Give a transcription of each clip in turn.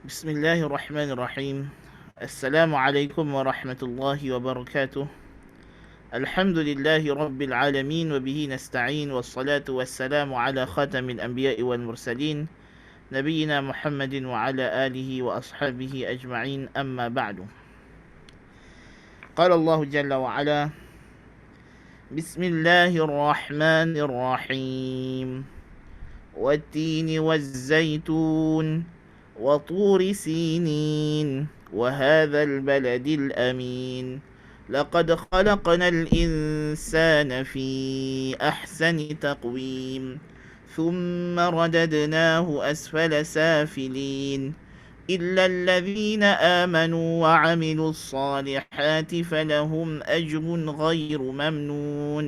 بسم الله الرحمن الرحيم. السلام عليكم ورحمة الله وبركاته. الحمد لله رب العالمين وبه نستعين، والصلاة والسلام على خاتم الأنبياء والمرسلين نبينا محمد وعلى آله وأصحابه أجمعين، أما بعد. قال الله جل وعلا: بسم الله الرحمن الرحيم والتين والزيتون وطور سينين وهذا البلد الأمين لقد خلقنا الإنسان في أحسن تقويم ثم رددناه أسفل سافلين إلا الذين آمنوا وعملوا الصالحات فلهم أجر غير ممنون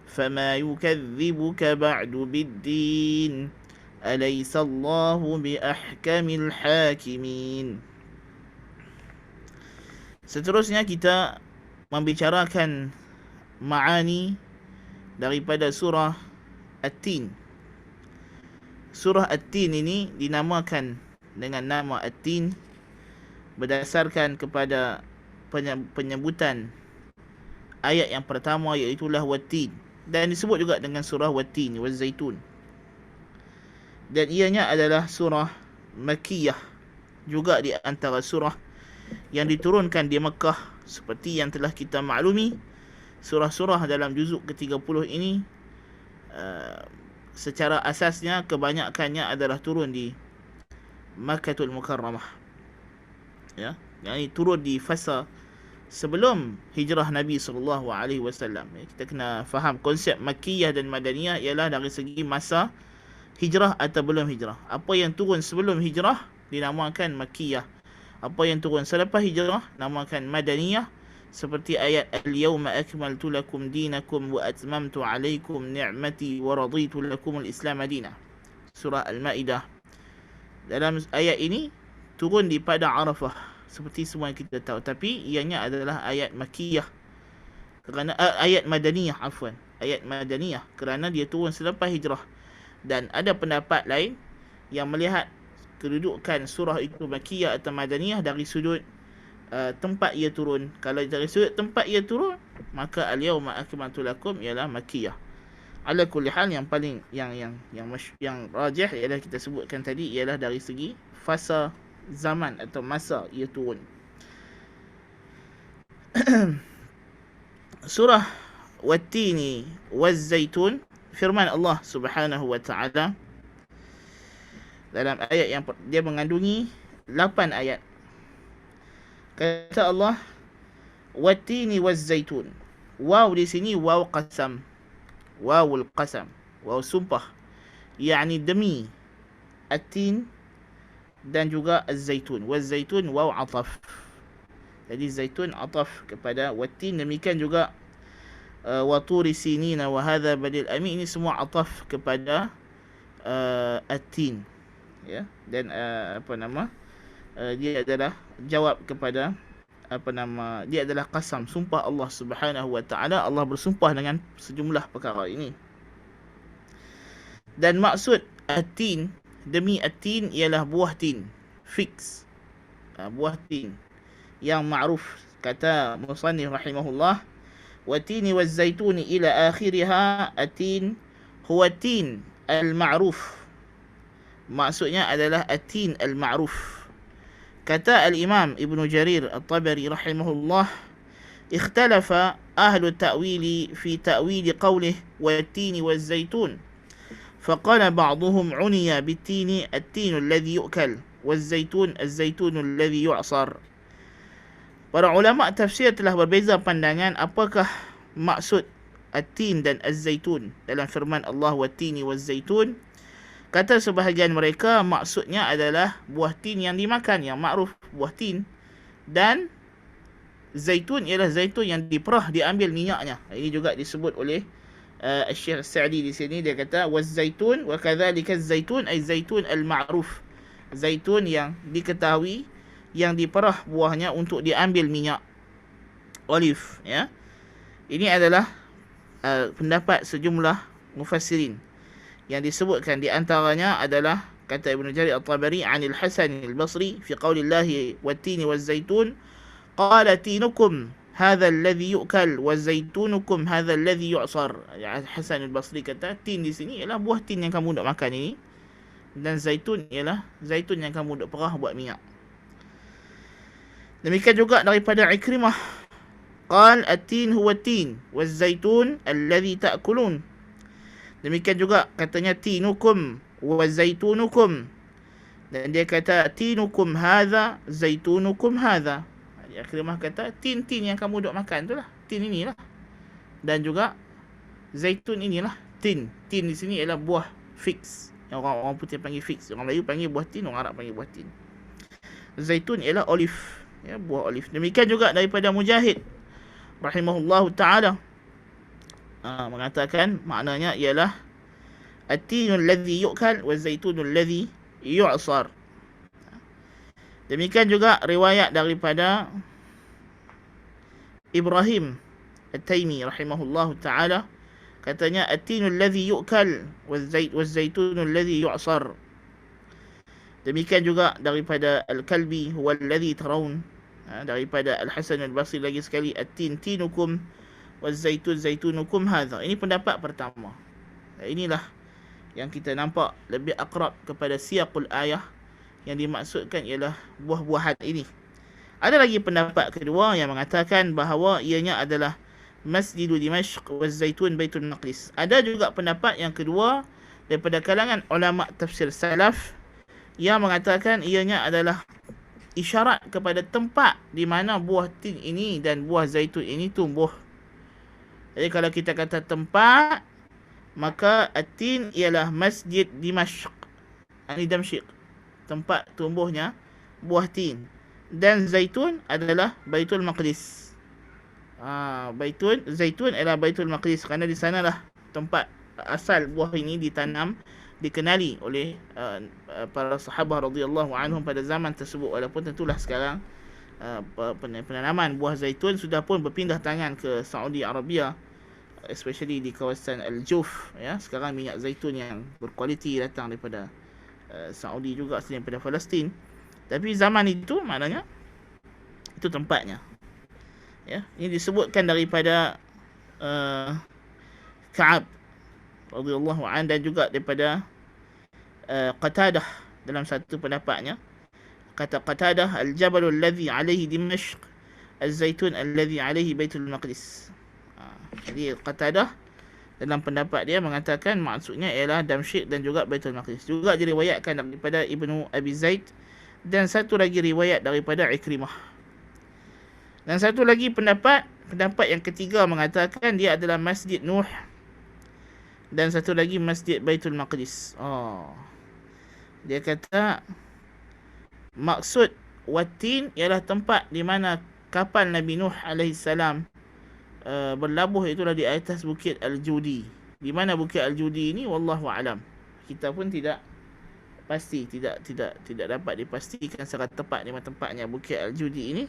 فما يكذبك بعد بالدين أليس الله بأحكم الحاكمين. Seterusnya kita membicarakan ma'ani daripada surah At-Tin. Surah At-Tin ini dinamakan dengan nama At-Tin berdasarkan kepada penyebutan ayat yang pertama, iaitu Wat-Tin, dan disebut juga dengan surah Wat-Tin waz-Zaitun. Dan ianya adalah surah Makkiyah, juga di antara surah yang diturunkan di Mekah. Seperti yang telah kita maklumi, surah-surah dalam juzuk ke-30 ini secara asasnya kebanyakannya adalah turun di Makkatul Mukarramah, ya, yakni turun di fasa sebelum hijrah Nabi SAW. Kita kena faham konsep Makkiyah dan Madaniyah ialah dari segi masa hijrah atau belum hijrah. Apa yang turun sebelum hijrah dinamakan Makkiyah. Apa yang turun selepas hijrah namakan Madaniyah. Seperti ayat Al-yawma akmaltu lakum dinakum wa atmamtu alaikum ni'mati wa raditu lakum al-Islam madina. Surah Al-Ma'idah. Dalam ayat ini turun di Padang Arafah, seperti semua yang kita tahu. Tapi ianya adalah ayat Makkiyah, kerana ayat Madaniyah, ayat Madaniyah, kerana dia turun selepas hijrah. Dan ada pendapat lain yang melihat kedudukan surah itu Makkiyah atau Madaniyah dari sudut tempat ia turun. Kalau dari sudut tempat ia turun, maka al-yawma akmaltu lakum ialah Makkiyah. Ala kulli hal, yang paling yang rajih ialah kita sebutkan tadi, ialah dari segi fasa zaman atau masa ia turun. Surah Wat-Tini waz-Zaitun, firman Allah Subhanahu wa ta'ala dalam ayat yang dia mengandungi 8 ayat. Kata Allah, Wat-Tini waz-Zaitun. Waw di sini waw qasam, wawul qasam, waw sumpah, yakni demi At-Tin dan juga Az-Zaitun. Waz-Zaitun waw ataf. Jadi zaitun ataf kepada Wat-Tin. Demikian juga wa turi sinina wa hadha badil amin, ini semua ataf kepada At-Tin, ya. Dan dia adalah jawab kepada dia adalah qasam, sumpah Allah Subhanahu wa ta'ala. Allah bersumpah dengan sejumlah perkara ini. Dan maksud At-Tin, demi At-Tin, ialah buah tin, fix, buah tin yang ma'ruf. Kata musannif rahimahullah, Wat-Tini waz-Zaituni ila akhiriha, At-Tin huwa tin al-ma'ruf. Maksudnya adalah At-Tin al-ma'ruf. Kata al-Imam Ibn Jarir At-Tabari rahimahullah, ikhtalafa ahlu ta'wili fi ta'wili qawlih Wat-Tini waz-Zaitun, faqala ba'duhum uniya bit-tini at-tinu alladhi yu'kal, waz-Zaitun az-Zaitunu alladhi yu'sar. Para ulama tafsir telah berbeza pandangan apakah maksud At-Tin dan Az-Zaitun dalam firman Allah Wat-Tini waz-Zaitun. Kata sebahagian mereka, maksudnya adalah buah tin yang dimakan, yang ma'ruf, buah tin. Dan zaitun ialah zaitun yang diperah, diambil minyaknya. Ini juga disebut oleh Syekh Sa'di di sini. Dia kata waz-Zaitun wa kadzalika az-Zaitun ay zaitun al-ma'ruf. Zaitun yang diketahui, yang diperah buahnya untuk diambil minyak olive, ya. Ini adalah pendapat sejumlah mufassirin. Yang disebutkan di antaranya adalah kata Ibnu Jarir At-Tabari anil Hasan al-Basri fi qaulillahi wat-tini waz-zaitun qala tinukum hadha alladhi yu'kal waz-zaitunukum hadha alladhi yu'sar. Hasan al-Basri kata tin di sini ialah buah tin yang kamu nak makan ini, dan zaitun ialah zaitun yang kamu nak perah buat minyak. Demikian juga daripada Ikrimah, qal at-tin huwa at-tin waz-zaitun alladhi ta'kulun. Demikian juga katanya tinukum wa zaitunukum, dan dia kata tinukum hadha zaitunukum hadha. Ikrimah kata tin yang kamu duk makan tu lah, tin inilah, dan juga zaitun inilah tin. Tin di sini ialah buah figs, yang orang putih panggil figs, orang Melayu panggil buah tin, orang Arab panggil buah tin. Zaitun ialah olive, ya, buah olive. Demikian juga daripada Mujahid rahimahullahu ta'ala, mengatakan maknanya ialah at-tinul ladzi yu'kal wa zaitunul ladzi yu'sar. Demikian juga riwayat daripada Ibrahim At-Taimi rahimahullahu ta'ala, katanya at-tinul ladzi yu'kal wa zaitunul ladzi yu'sar. Demikian juga daripada Al-Kalbi huwa alladhi tarawun, daripada Al-Hasan al-Basri lagi sekali at-tin tinukum waz-zaitun zaitunukum hadha. Ini pendapat pertama. Inilah yang kita nampak lebih akrab kepada siyaqul ayah, yang dimaksudkan ialah buah-buahan ini. Ada lagi pendapat kedua yang mengatakan bahawa ianya adalah Masjidul Dimashq waz-zaitun Baitul Maqdis. Ada juga pendapat yang kedua daripada kalangan ulama tafsir salaf yang mengatakan ianya adalah isyarat kepada tempat di mana buah tin ini dan buah zaitun ini tumbuh. Jadi kalau kita kata tempat, maka at-tin ialah Masjid Dimashq, ini Damsyik, tempat tumbuhnya buah tin, dan zaitun adalah Baitul Maqdis. Zaitun ialah Baitul Maqdis, kerana di sanalah tempat asal buah ini ditanam, dikenali oleh para sahabat radhiyallahu anhum pada zaman tersebut. Walaupun tentulah sekarang penanaman buah zaitun sudah pun berpindah tangan ke Saudi Arabia, especially di kawasan Al-Juf, ya. Sekarang minyak zaitun yang berkualiti datang daripada Saudi juga, daripada Palestin. Tapi zaman itu maknanya itu tempatnya, ya. Ini disebutkan daripada Ka'ab radhiyallahu anhu, dan juga daripada Qatadah dalam satu pendapatnya. Kata Qatadah, al-jabalul ladzi alaihi Dimashq, az-zaitun alladzi alaihi Baitul Maqdis. Jadi Qatadah dalam pendapat dia mengatakan maksudnya ialah Damsyik dan juga Baitul Maqdis. Juga diriwayatkan daripada Ibnu Abi Zaid, dan satu lagi riwayat daripada Ikrimah. Dan satu lagi pendapat yang ketiga mengatakan dia adalah Masjid Nuh, dan satu lagi Masjid Baitul Maqdis. Dia kata maksud watin ialah tempat di mana kapal Nabi Nuh alaihissalam berlabuh, itulah di atas Bukit Al-Judi. Di mana Bukit Al-Judi ini wallahu alam, kita pun tidak pasti, tidak dapat dipastikan secara tepat di mana tempatnya Bukit Al-Judi ini.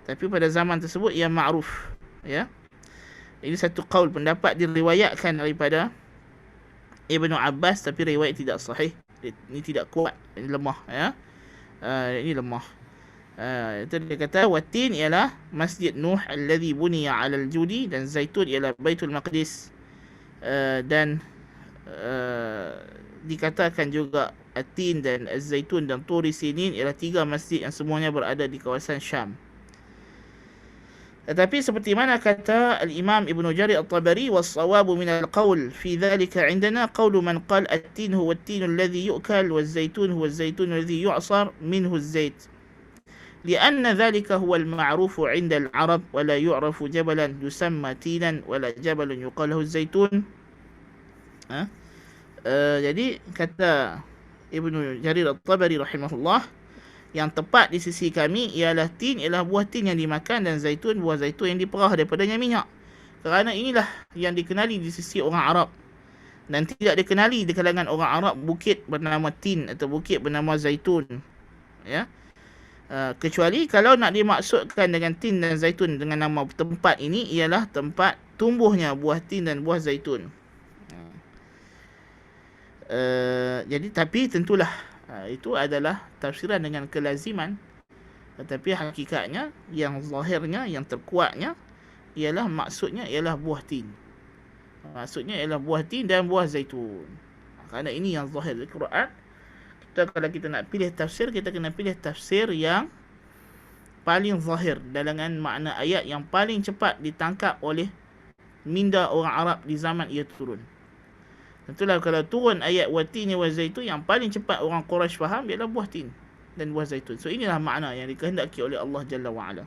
Tapi pada zaman tersebut ia ma'ruf, ya. Ini satu qaul, pendapat diriwayatkan daripada Ibnu Abbas, tapi riwayat tidak sahih. Ini tidak kuat, ini lemah, ya. Ini lemah. Itu dia kata watin ialah Masjid Nuh alladhi buniya 'ala al-judi, dan zaitun ialah Baitul Maqdis. Dan dikatakan juga at-tin dan az-zaitun dan Turi Sinin ialah tiga masjid yang semuanya berada di kawasan Syam. Tetapi seperti mana kata al-Imam Ibnu Jarir At-Tabari, was-sawabu min al-qawl fi dhalika 'indana qawlu man qala at-tin huwa at-tin alladhi yu'kal waz-zaitun huwa az-zaitun alladhi yu'sar minhu az-zait. لأن ذلك هو المعروف عند العرب ولا يعرف جبلا يسمى تينا ولا جبل يقال له الزيتون. Jadi kata Ibnu Jarir At-Tabari rahimahullah, yang tepat di sisi kami ialah tin ialah buah tin yang dimakan, dan zaitun buah zaitun yang diperah daripadanya minyak. Kerana inilah yang dikenali di sisi orang Arab, dan tidak dikenali di kalangan orang Arab bukit bernama tin atau bukit bernama zaitun, ya. Kecuali kalau nak dimaksudkan dengan tin dan zaitun dengan nama tempat ini ialah tempat tumbuhnya buah tin dan buah zaitun. Jadi tapi tentulah itu adalah tafsiran dengan kelaziman, tetapi hakikatnya yang zahirnya, yang terkuatnya ialah maksudnya ialah buah tin. Maksudnya ialah buah tin dan buah zaitun. Kerana ini yang zahir Al-Quran. Kalau kita nak pilih tafsir, kita kena pilih tafsir yang paling zahir dalam makna ayat yang paling cepat ditangkap oleh minda orang Arab di zaman ia turun. Tentulah kalau turun ayat watini wa zaitun, yang paling cepat orang Quraisy faham ialah buah tin dan buah zaitun. So inilah makna yang dikehendaki oleh Allah Jalla wa'ala.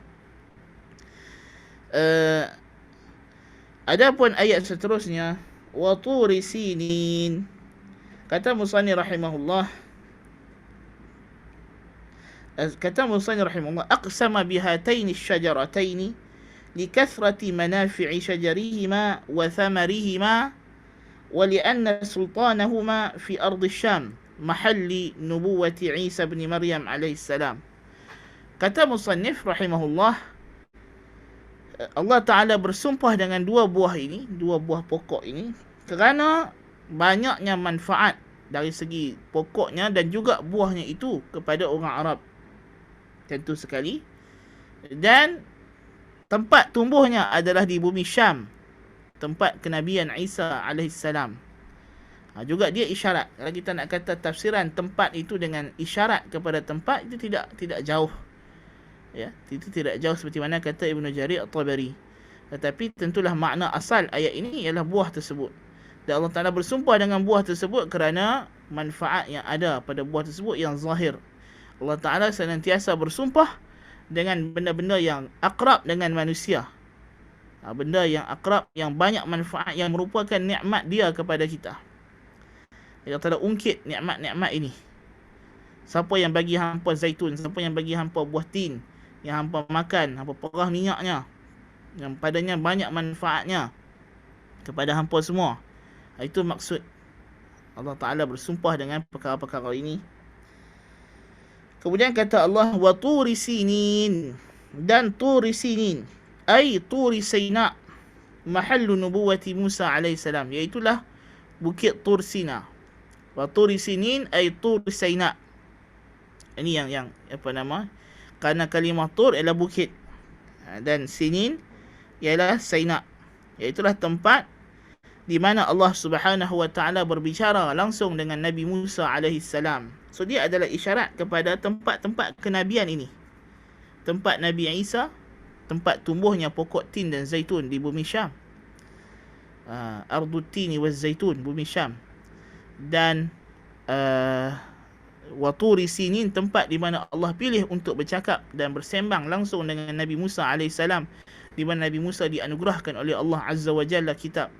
Adapun ayat seterusnya, wa turi sinin, kata musannif rahimahullah, aqsama bihataini asy-syajarataini likathrati manafi'i syajarihima wa thamarihima wa li'anna sultanahuma fi ardi Syam mahalli nubuwati Isa bin Maryam alaihi salam. Kata musannif rahimahullah, Allah Ta'ala bersumpah dengan dua buah ini, dua buah pokok ini, kerana banyaknya manfaat dari segi pokoknya dan juga buahnya itu kepada orang Arab, tentu sekali. Dan tempat tumbuhnya adalah di bumi Syam, tempat kenabian Isa alaihissalam. Juga dia isyarat. Kalau kita nak kata tafsiran tempat itu dengan isyarat kepada tempat, itu tidak jauh. Ya, itu tidak jauh seperti mana kata Ibnu Jarir At-Tabari. Tetapi tentulah makna asal ayat ini ialah buah tersebut. Dan Allah Ta'ala bersumpah dengan buah tersebut kerana manfaat yang ada pada buah tersebut yang zahir. Allah Ta'ala senantiasa bersumpah dengan benda-benda yang akrab dengan manusia. Benda yang akrab, yang banyak manfaat, yang merupakan nikmat dia kepada kita. Allah Ta'ala ungkit nikmat-nikmat ini. Siapa yang bagi hampa zaitun, siapa yang bagi hampa buah tin, yang hampa makan, hampa perah minyaknya, yang padanya banyak manfaatnya kepada hampa semua. Itu maksud Allah Ta'ala bersumpah dengan perkara-perkara ini. Kemudian kata Allah, wa turi sinin, dan turi sinin, ay turi Sina, mahallu nubuwati Musa alaihissalam, iaitulah bukit Tur Sina. Wa turi sinin ay turi Sina. Ini yang apa nama? Kerana kalimah Tur ialah bukit, dan sinin ialah Sina, iaitulah tempat di mana Allah Subhanahu wa taala berbicara langsung dengan Nabi Musa alaihi salam. So dia adalah isyarat kepada tempat-tempat kenabian ini. Tempat Nabi Isa, tempat tumbuhnya pokok tin dan zaitun di bumi Syam. Ardut tini waz zaitun, bumi Syam. Dan wa turi sinin, tempat di mana Allah pilih untuk bercakap dan bersembang langsung dengan Nabi Musa AS, di mana Nabi Musa dianugerahkan oleh Allah Azza wa Jalla kitab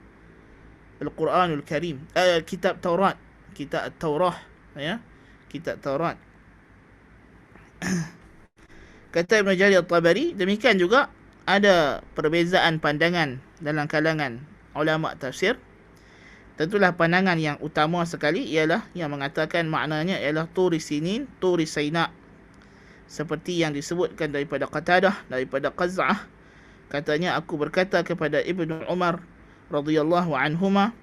Al-Quranul Karim, kitab Taurat, kitab Taurah, ya, kitab Taurat. Kata Ibn Jarir At-Tabari, demikian juga ada perbezaan pandangan dalam kalangan ulama tafsir. Tentulah pandangan yang utama sekali ialah yang mengatakan maknanya ialah turi sinin, turi Sina, seperti yang disebutkan daripada Qatadah, daripada Qaz'ah. Katanya, aku berkata kepada Ibnu Umar radhiyallahu anhuma,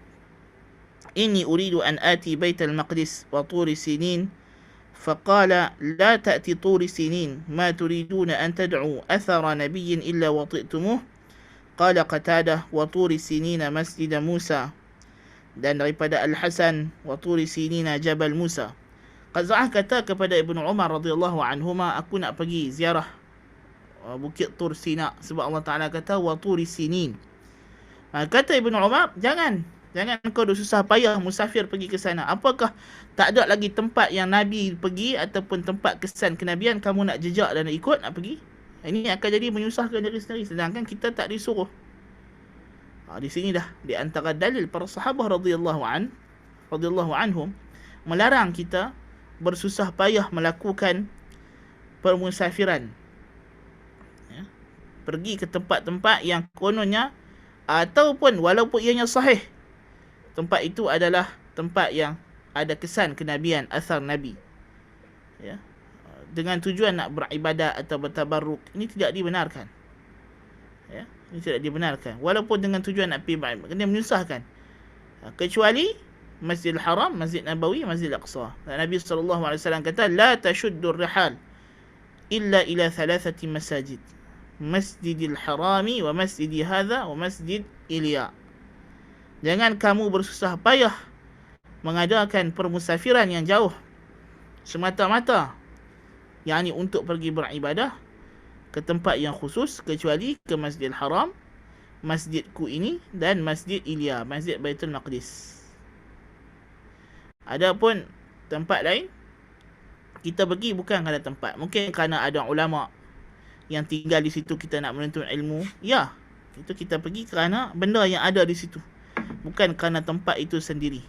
inni uridu an ati baital maqdis wa turi sinin, faqala la ta'ti turi sinin, ma turiduna an tad'u athara nabiyyin illa wati'tumuh. Qala Qatadah, wa turi sinina masjid Musa. Dan daripada Al-Hasan, wa turi sinina Jabal Musa. Qaz'ah kata kepada Ibnu Umar radhiyallahu anhuma, aku nak pergi ziarah bukit Tur Sina, sebab Allah Ta'ala kata wa turi sinin. Kata Ibnu Umar, jangan kau dah susah payah musafir pergi ke sana. Apakah tak ada lagi tempat yang Nabi pergi ataupun tempat kesan kenabian kamu nak jejak dan nak ikut, nak pergi? Ini akan jadi menyusahkan diri sendiri, sedangkan kita tak disuruh. Di sini dah di antara dalil para sahabat radhiyallahu anhum melarang kita bersusah payah melakukan permusafiran, ya, pergi ke tempat-tempat yang kononnya ataupun walaupun ianya sahih, tempat itu adalah tempat yang ada kesan kenabian, asar Nabi, ya, dengan tujuan nak beribadat atau bertabarruk, ini tidak dibenarkan. Ya, ini tidak dibenarkan. Walaupun dengan tujuan nak pergi beribadat, kena menyusahkan. Kecuali Masjidil Haram, Masjid Nabawi, Masjid Aqsa. Nabi SAW kata, la tashuddur rihal illa ila thalathati masajid. Masjidil Harami wa masjidi hadha wa masjid Ilya. Jangan kamu bersusah payah mengadakan permusafiran yang jauh semata-mata, yakni untuk pergi beribadah ke tempat yang khusus, kecuali ke Masjidil Haram, masjidku ini, dan Masjid Ilya, Masjid Baitul Maqdis. Adapun tempat lain, kita pergi bukan kerana tempat. Mungkin kerana ada ulama yang tinggal di situ, kita nak menuntut ilmu. Ya, itu kita pergi kerana benda yang ada di situ, bukan kerana tempat itu sendiri.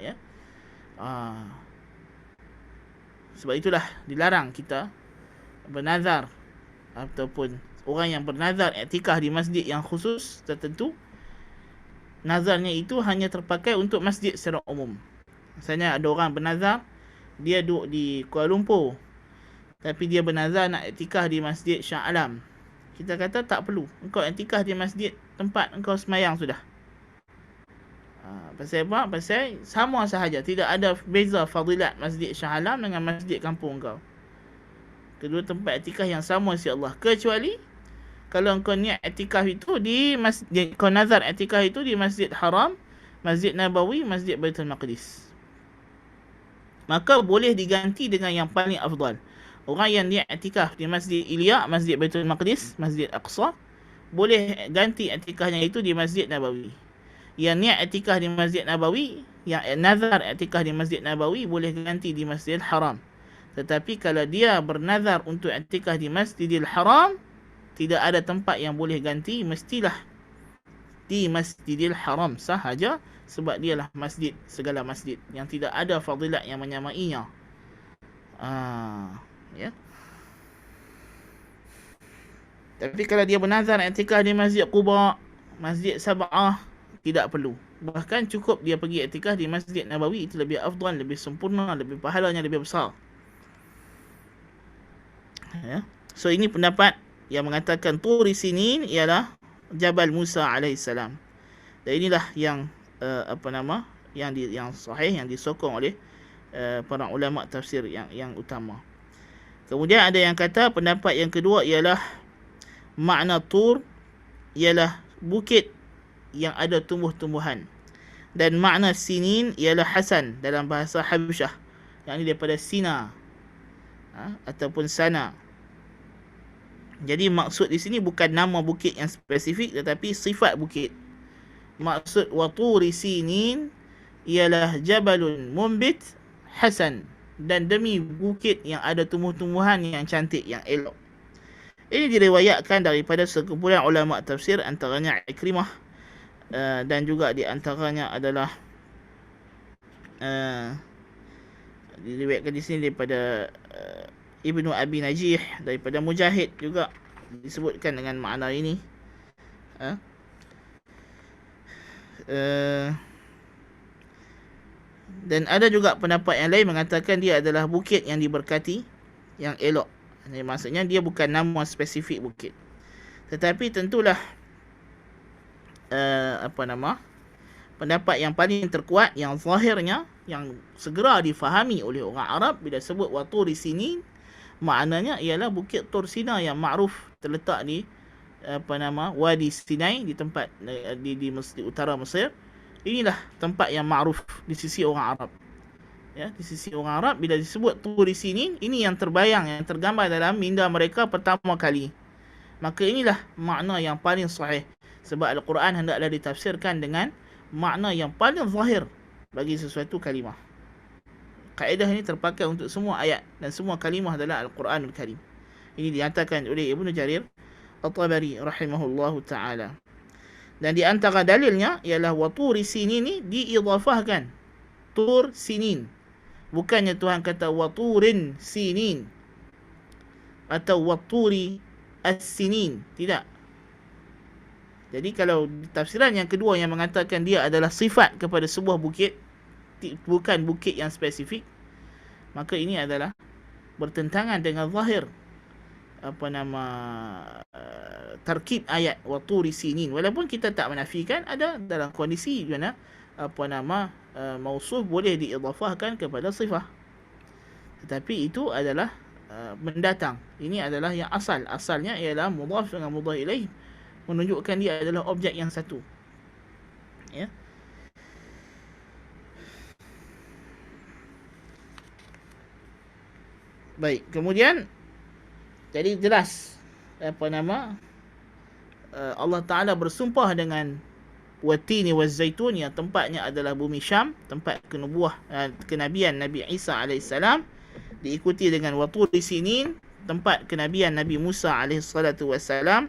Ya. Sebab itulah dilarang kita bernazar, ataupun orang yang bernazar iktikaf di masjid yang khusus tertentu, nazarnya itu hanya terpakai untuk masjid secara umum. Misalnya ada orang bernazar, dia duduk di Kuala Lumpur, tapi dia bernazar nak iktikaf di Masjid Shah Alam. Kita kata tak perlu, engkau iktikaf di masjid tempat engkau semayang sudah. Pasal apa? Pasal sama sahaja, tidak ada beza fadilat Masjid Shah Alam dengan masjid kampung engkau. Kedua tempat iktikaf yang sama si Allah. Kecuali kalau engkau niat iktikaf itu di masjid, kau nazar iktikaf itu di Masjid Haram, Masjid Nabawi, Masjid Baitul Maqdis, maka boleh diganti dengan yang paling afdal. Orang yang niat iktikaf di Masjid Ilya, Masjid Baitul Maqdis, Masjid Aqsa, boleh ganti iktikafnya itu di Masjid Nabawi. Yang niat iktikaf di Masjid Nabawi, yang nazar iktikaf di Masjid Nabawi, boleh ganti di Masjidil Haram. Tetapi kalau dia bernazar untuk iktikaf di Masjidil Haram, tidak ada tempat yang boleh ganti, mestilah di Masjidil Haram sahaja, sebab dialah masjid segala masjid yang tidak ada fadilat yang menyamainya. Ya. Tapi kalau dia bernazar iktikaf di Masjid Quba, Masjid Sab'ah, tidak perlu. Bahkan cukup dia pergi iktikaf di Masjid Nabawi, itu lebih afdal, lebih sempurna, lebih pahalanya lebih besar. Ya. So ini pendapat yang mengatakan Turi Sinin ialah Jabal Musa alaihissalam. Dan inilah yang yang sahih, yang disokong oleh para ulama tafsir yang utama. Kemudian ada yang kata pendapat yang kedua ialah makna Tur ialah bukit yang ada tumbuh-tumbuhan, dan makna Sinin ialah Hasan dalam bahasa Habasyah, yang ini daripada Sina ataupun Sana. Jadi maksud di sini bukan nama bukit yang spesifik, tetapi sifat bukit. Maksud wa Turi Sinin ialah Jabalun Mumbit Hasan, dan demi bukit yang ada tumbuh-tumbuhan yang cantik, yang elok. Ini diriwayatkan daripada sekumpulan ulama tafsir, antaranya Ikrimah, dan juga di antaranya adalah diriwayatkan di sini daripada Ibnu Abi Najih, daripada Mujahid juga disebutkan dengan makna ini. Dan ada juga pendapat yang lain mengatakan dia adalah bukit yang diberkati, yang elok. Ini maksudnya dia bukan nama spesifik bukit. Tetapi tentulah pendapat yang paling terkuat, yang zahirnya, yang segera difahami oleh orang Arab bila sebut wa Turi Sinin, maknanya ialah bukit Tur Sina yang makruf terletak di Wadi Sinai, di tempat di utara Mesir. Inilah tempat yang makruf di sisi orang Arab. Ya, di sisi orang Arab bila disebut Turi Sinin, ini yang terbayang, yang tergambar dalam minda mereka pertama kali. Maka inilah makna yang paling sahih, sebab Al-Quran hendaklah ditafsirkan dengan makna yang paling zahir bagi sesuatu kalimah. Kaedah ini terpakai untuk semua ayat dan semua kalimah dalam Al-Quranul Karim. Ini dinyatakan oleh Ibnu Jarir At-Tabari rahimahullahu ta'ala. Dan di antara dalilnya ialah wa Turi Sinin ni diidhafahkan Tur Sinin. Bukannya Tuhan kata wa Turin Sinin atau wa Turi As-Sinin. Tidak. Jadi kalau tafsiran yang kedua yang mengatakan dia adalah sifat kepada sebuah bukit, bukan bukit yang spesifik, maka ini adalah bertentangan dengan zahir tarkib ayat wa Turi Sinin. Walaupun kita tak menafikan ada dalam kondisi di mana mausuf boleh diidhafahkan kepada sifah. Tetapi itu adalah mendatang. Ini adalah yang asal. Asalnya ialah mudhaf dengan mudhaf ilaih, menunjukkan dia adalah objek yang satu. Ya. Baik, kemudian jadi jelas Allah Ta'ala bersumpah dengan watini wazzaitun, yang tempatnya adalah bumi Syam, tempat kenabian Nabi Isa alaihissalam, diikuti dengan waturi sinin, tempat kenabian Nabi Musa alaihissalatu wassalam.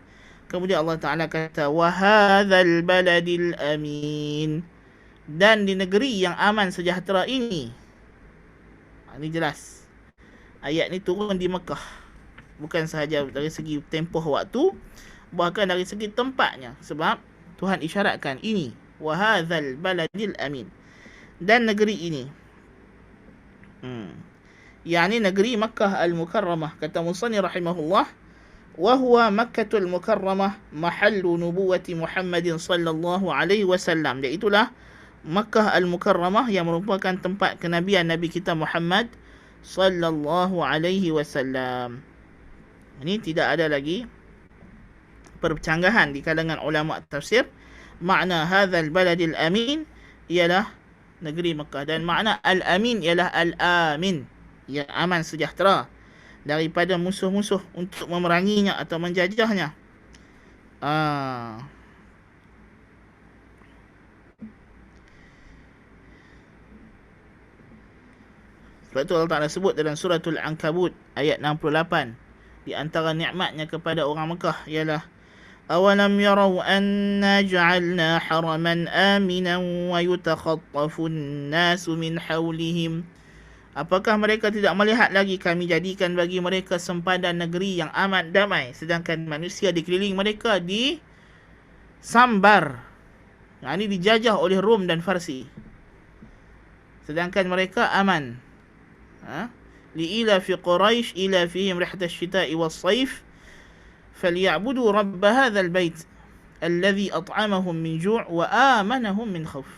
Kemudian Allah Ta'ala kata wa hadzal baladil amin, dan di negeri yang aman sejahtera ini. Ini jelas ayat ni turun di Mekah, bukan sahaja dari segi tempoh waktu, bahkan dari segi tempatnya, sebab Tuhan isyaratkan ini wa hadzal baladil amin, dan negeri ini, yakni negeri Makkah al-Mukarramah. Kata Musannif rahimahullah, wa huwa Makkatul Mukarramah mahallu nubuwati Muhammadin sallallahu alaihi wasallam, iaitulah Makkah al-Mukarramah yang merupakan tempat kenabian Nabi kita Muhammad sallallahu alaihi wasallam. Ini tidak ada lagi percanggahan di kalangan ulama tafsir. Makna hadzal baladil amin ialah negeri Mekah, dan makna al-amin ialah al-amin, yang aman sejahtera daripada musuh-musuh untuk memeranginya atau menjajahnya. Sebab itu Allah Ta'ala sebut dalam suratul Ankabut ayat 68, di antara nikmatnya kepada orang Mekah ialah awalam yarau anna ja'alna haraman aminan wa yutakhattafun nasu min hawlihim. Apakah mereka tidak melihat lagi kami jadikan bagi mereka sempadan negeri yang aman damai, sedangkan manusia di keliling mereka disambar, ini dijajah oleh Rom dan Farsi, sedangkan mereka aman. Liila fi Quraisy ila fihim rihlat asy-syita'i was-sayf falyabudu rabb hadzal bait alladhi at'amahum min ju' wa amanahum min khauf.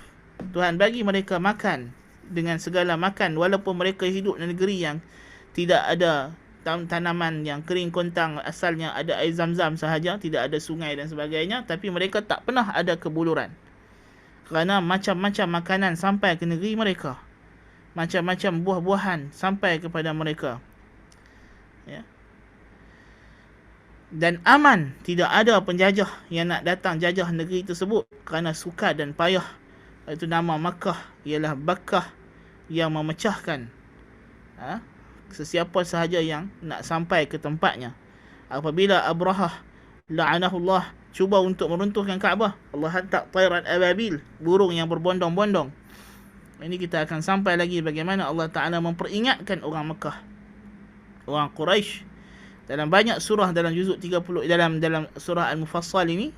Tuhan bagi mereka makan dengan segala makan, walaupun mereka hidup di negeri yang tidak ada tanaman yang kering kontang, asalnya ada air zam-zam sahaja, tidak ada sungai dan sebagainya, tapi mereka tak pernah ada kebuluran, kerana macam-macam makanan sampai ke negeri mereka, macam-macam buah-buahan sampai kepada mereka, ya. Dan aman, tidak ada penjajah yang nak datang jajah negeri tersebut, kerana sukar dan payah. Itu nama Makkah ialah Bakkah, yang memecahkan sesiapa sahaja yang nak sampai ke tempatnya. Apabila Abrahah la'anahullah cuba untuk meruntuhkan Kaabah, Allah hantar tairan ababil, burung yang berbondong-bondong. Ini kita akan sampai lagi bagaimana Allah Ta'ala memperingatkan orang Mekah, orang Quraisy, dalam banyak surah, dalam juzuk 30, dalam surah Al-Mufassal ini,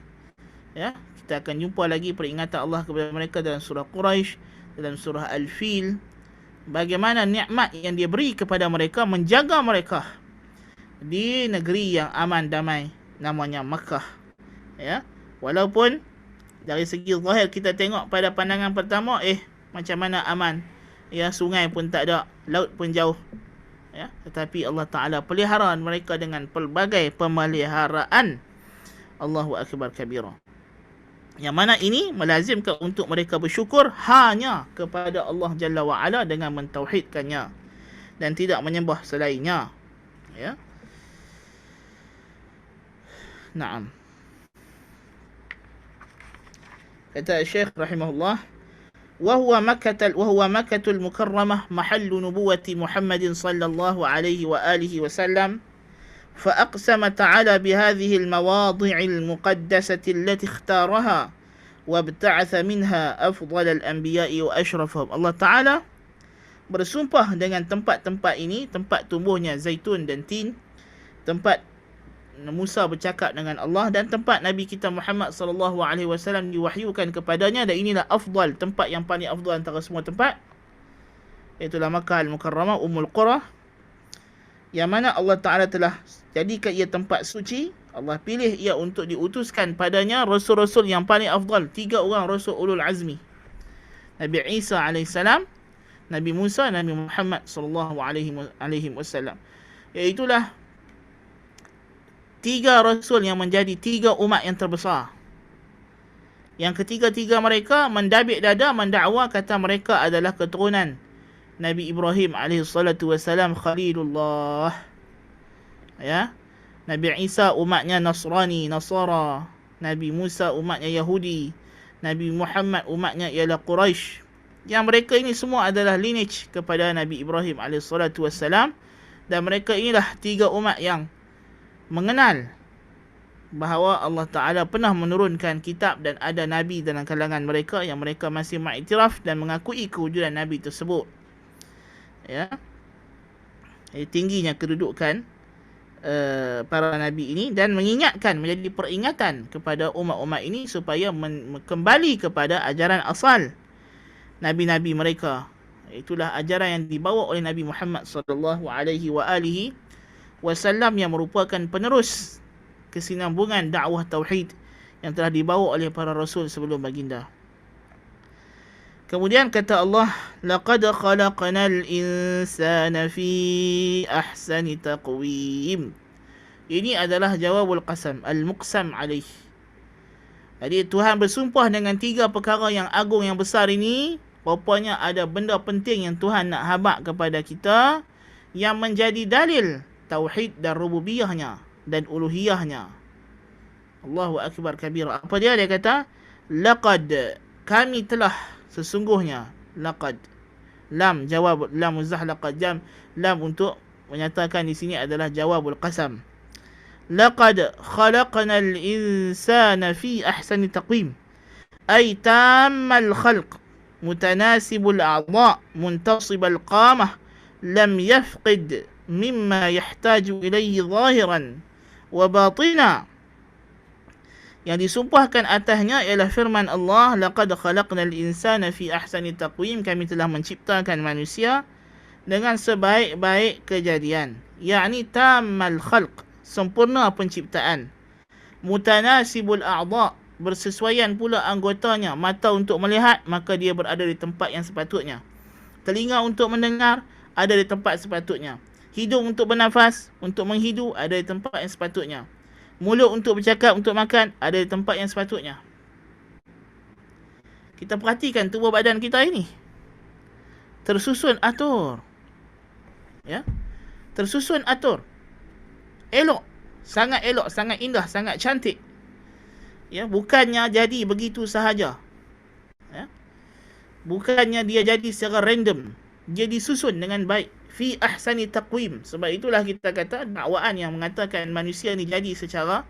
ya, kita akan jumpa lagi peringatan Allah kepada mereka dalam surah Quraisy, dalam surah Al-Fil, bagaimana nikmat yang dia beri kepada mereka, menjaga mereka di negeri yang aman damai namanya Makkah, ya. Walaupun dari segi zahir kita tengok pada pandangan pertama, macam mana aman, ya, sungai pun tak ada, laut pun jauh, ya, tetapi Allah Ta'ala pelihara mereka dengan pelbagai pemeliharaan. Allahu Akbar kabira. Yang mana ini melazimkan untuk mereka bersyukur hanya kepada Allah Jalla wa'ala dengan mentauhidkannya dan tidak menyembah selainnya, ya. Naam. Kata Syekh rahimahullah, وهو مكة المكرمة محل نبوة محمد صلى الله عليه وآله وسلم، فأقسم تعالى بهذه المواضع المقدسة التي اختارها وابتعث منها أفضل الأنبياء وأشرفهم. Allah Ta'ala bersumpah dengan tempat-tempat ini, tempat tumbuhnya zaitun dan tin, tempat Musa bercakap dengan Allah, dan tempat Nabi kita Muhammad sallallahu alaihi wasallam diwahyukan kepadanya, dan inilah afdal, tempat yang paling afdal antara semua tempat, itulah Makkah al-Mukarramah, Ummul Qura, yang mana Allah Ta'ala telah jadikan ia tempat suci. Allah pilih ia untuk diutuskan padanya rasul-rasul yang paling afdal, 3 orang rasul ulul azmi. Nabi Isa alaihissalam, Nabi Musa, Nabi Muhammad sallallahu alaihi wasallam. Iaitulah 3 rasul yang menjadi 3 umat yang terbesar. Yang ketiga-tiga mereka mendabik dada mendakwa kata mereka adalah keturunan Nabi Ibrahim alaihissalatu wassalam Khalilullah. Ya. Nabi Isa umatnya Nasrani, Nasara. Nabi Musa umatnya Yahudi. Nabi Muhammad umatnya ialah Quraisy. Yang mereka ini semua adalah lineage kepada Nabi Ibrahim alaihissalatu wassalam, dan mereka inilah 3 umat yang mengenal bahawa Allah Ta'ala pernah menurunkan kitab dan ada Nabi dalam kalangan mereka yang mereka masih mengiktiraf dan mengakui kewujudan Nabi tersebut. Ya. Tingginya kedudukan para Nabi ini, dan mengingatkan, menjadi peringatan kepada umat-umat ini supaya kembali kepada ajaran asal Nabi-Nabi mereka. Itulah ajaran yang dibawa oleh Nabi Muhammad sallallahu alaihi wasallam yang merupakan penerus kesinambungan dakwah tauhid yang telah dibawa oleh para rasul sebelum baginda. Kemudian kata Allah, laqad khalaqnal insana fi ahsani taqwim. Ini adalah jawabul qasam, al-muqsam alaih. Jadi Tuhan bersumpah dengan 3 perkara yang agung yang besar ini. Rupanya ada benda penting yang Tuhan nak habaq kepada kita yang menjadi dalil tauhid dan rububiyahnya dan uluhiyahnya. Allahu akbar kabira. Apa dia? Dia kata, laqad, kami telah, sesungguhnya. Laqad, lam jawab, lam muzah, laqad jam, lam untuk menyatakan di sini adalah jawabul qasam. Laqad khalaqnal insana fi ahsani taqwim, ay tammal khalq, mutanasibul a'dha, muntasibal qamah, lam yafqid mimma yahtaju ilaihi zahiran wa batina. Yang disumpahkan atasnya ialah firman Allah, laqad khalaqnal insana fi ahsani taqwim, kami telah menciptakan manusia dengan sebaik-baik kejadian. Yakni tammal khalq, sempurna penciptaan. Mutanasibul a'dha, bersesuaian pula anggotanya. Mata untuk melihat, maka dia berada di tempat yang sepatutnya. Telinga untuk mendengar, ada di tempat sepatutnya. Hidung untuk bernafas, untuk menghidu, ada di tempat yang sepatutnya. Mulut untuk bercakap, untuk makan, ada di tempat yang sepatutnya. Kita perhatikan tubuh badan kita ini tersusun atur. Ya. Tersusun atur. Elok, sangat indah, sangat cantik. Ya, bukannya jadi begitu sahaja. Ya. Bukannya dia jadi secara random. Dia disusun dengan baik. Fi ahsani taqwim. Sebab itulah kita kata dakwaan yang mengatakan manusia ni jadi secara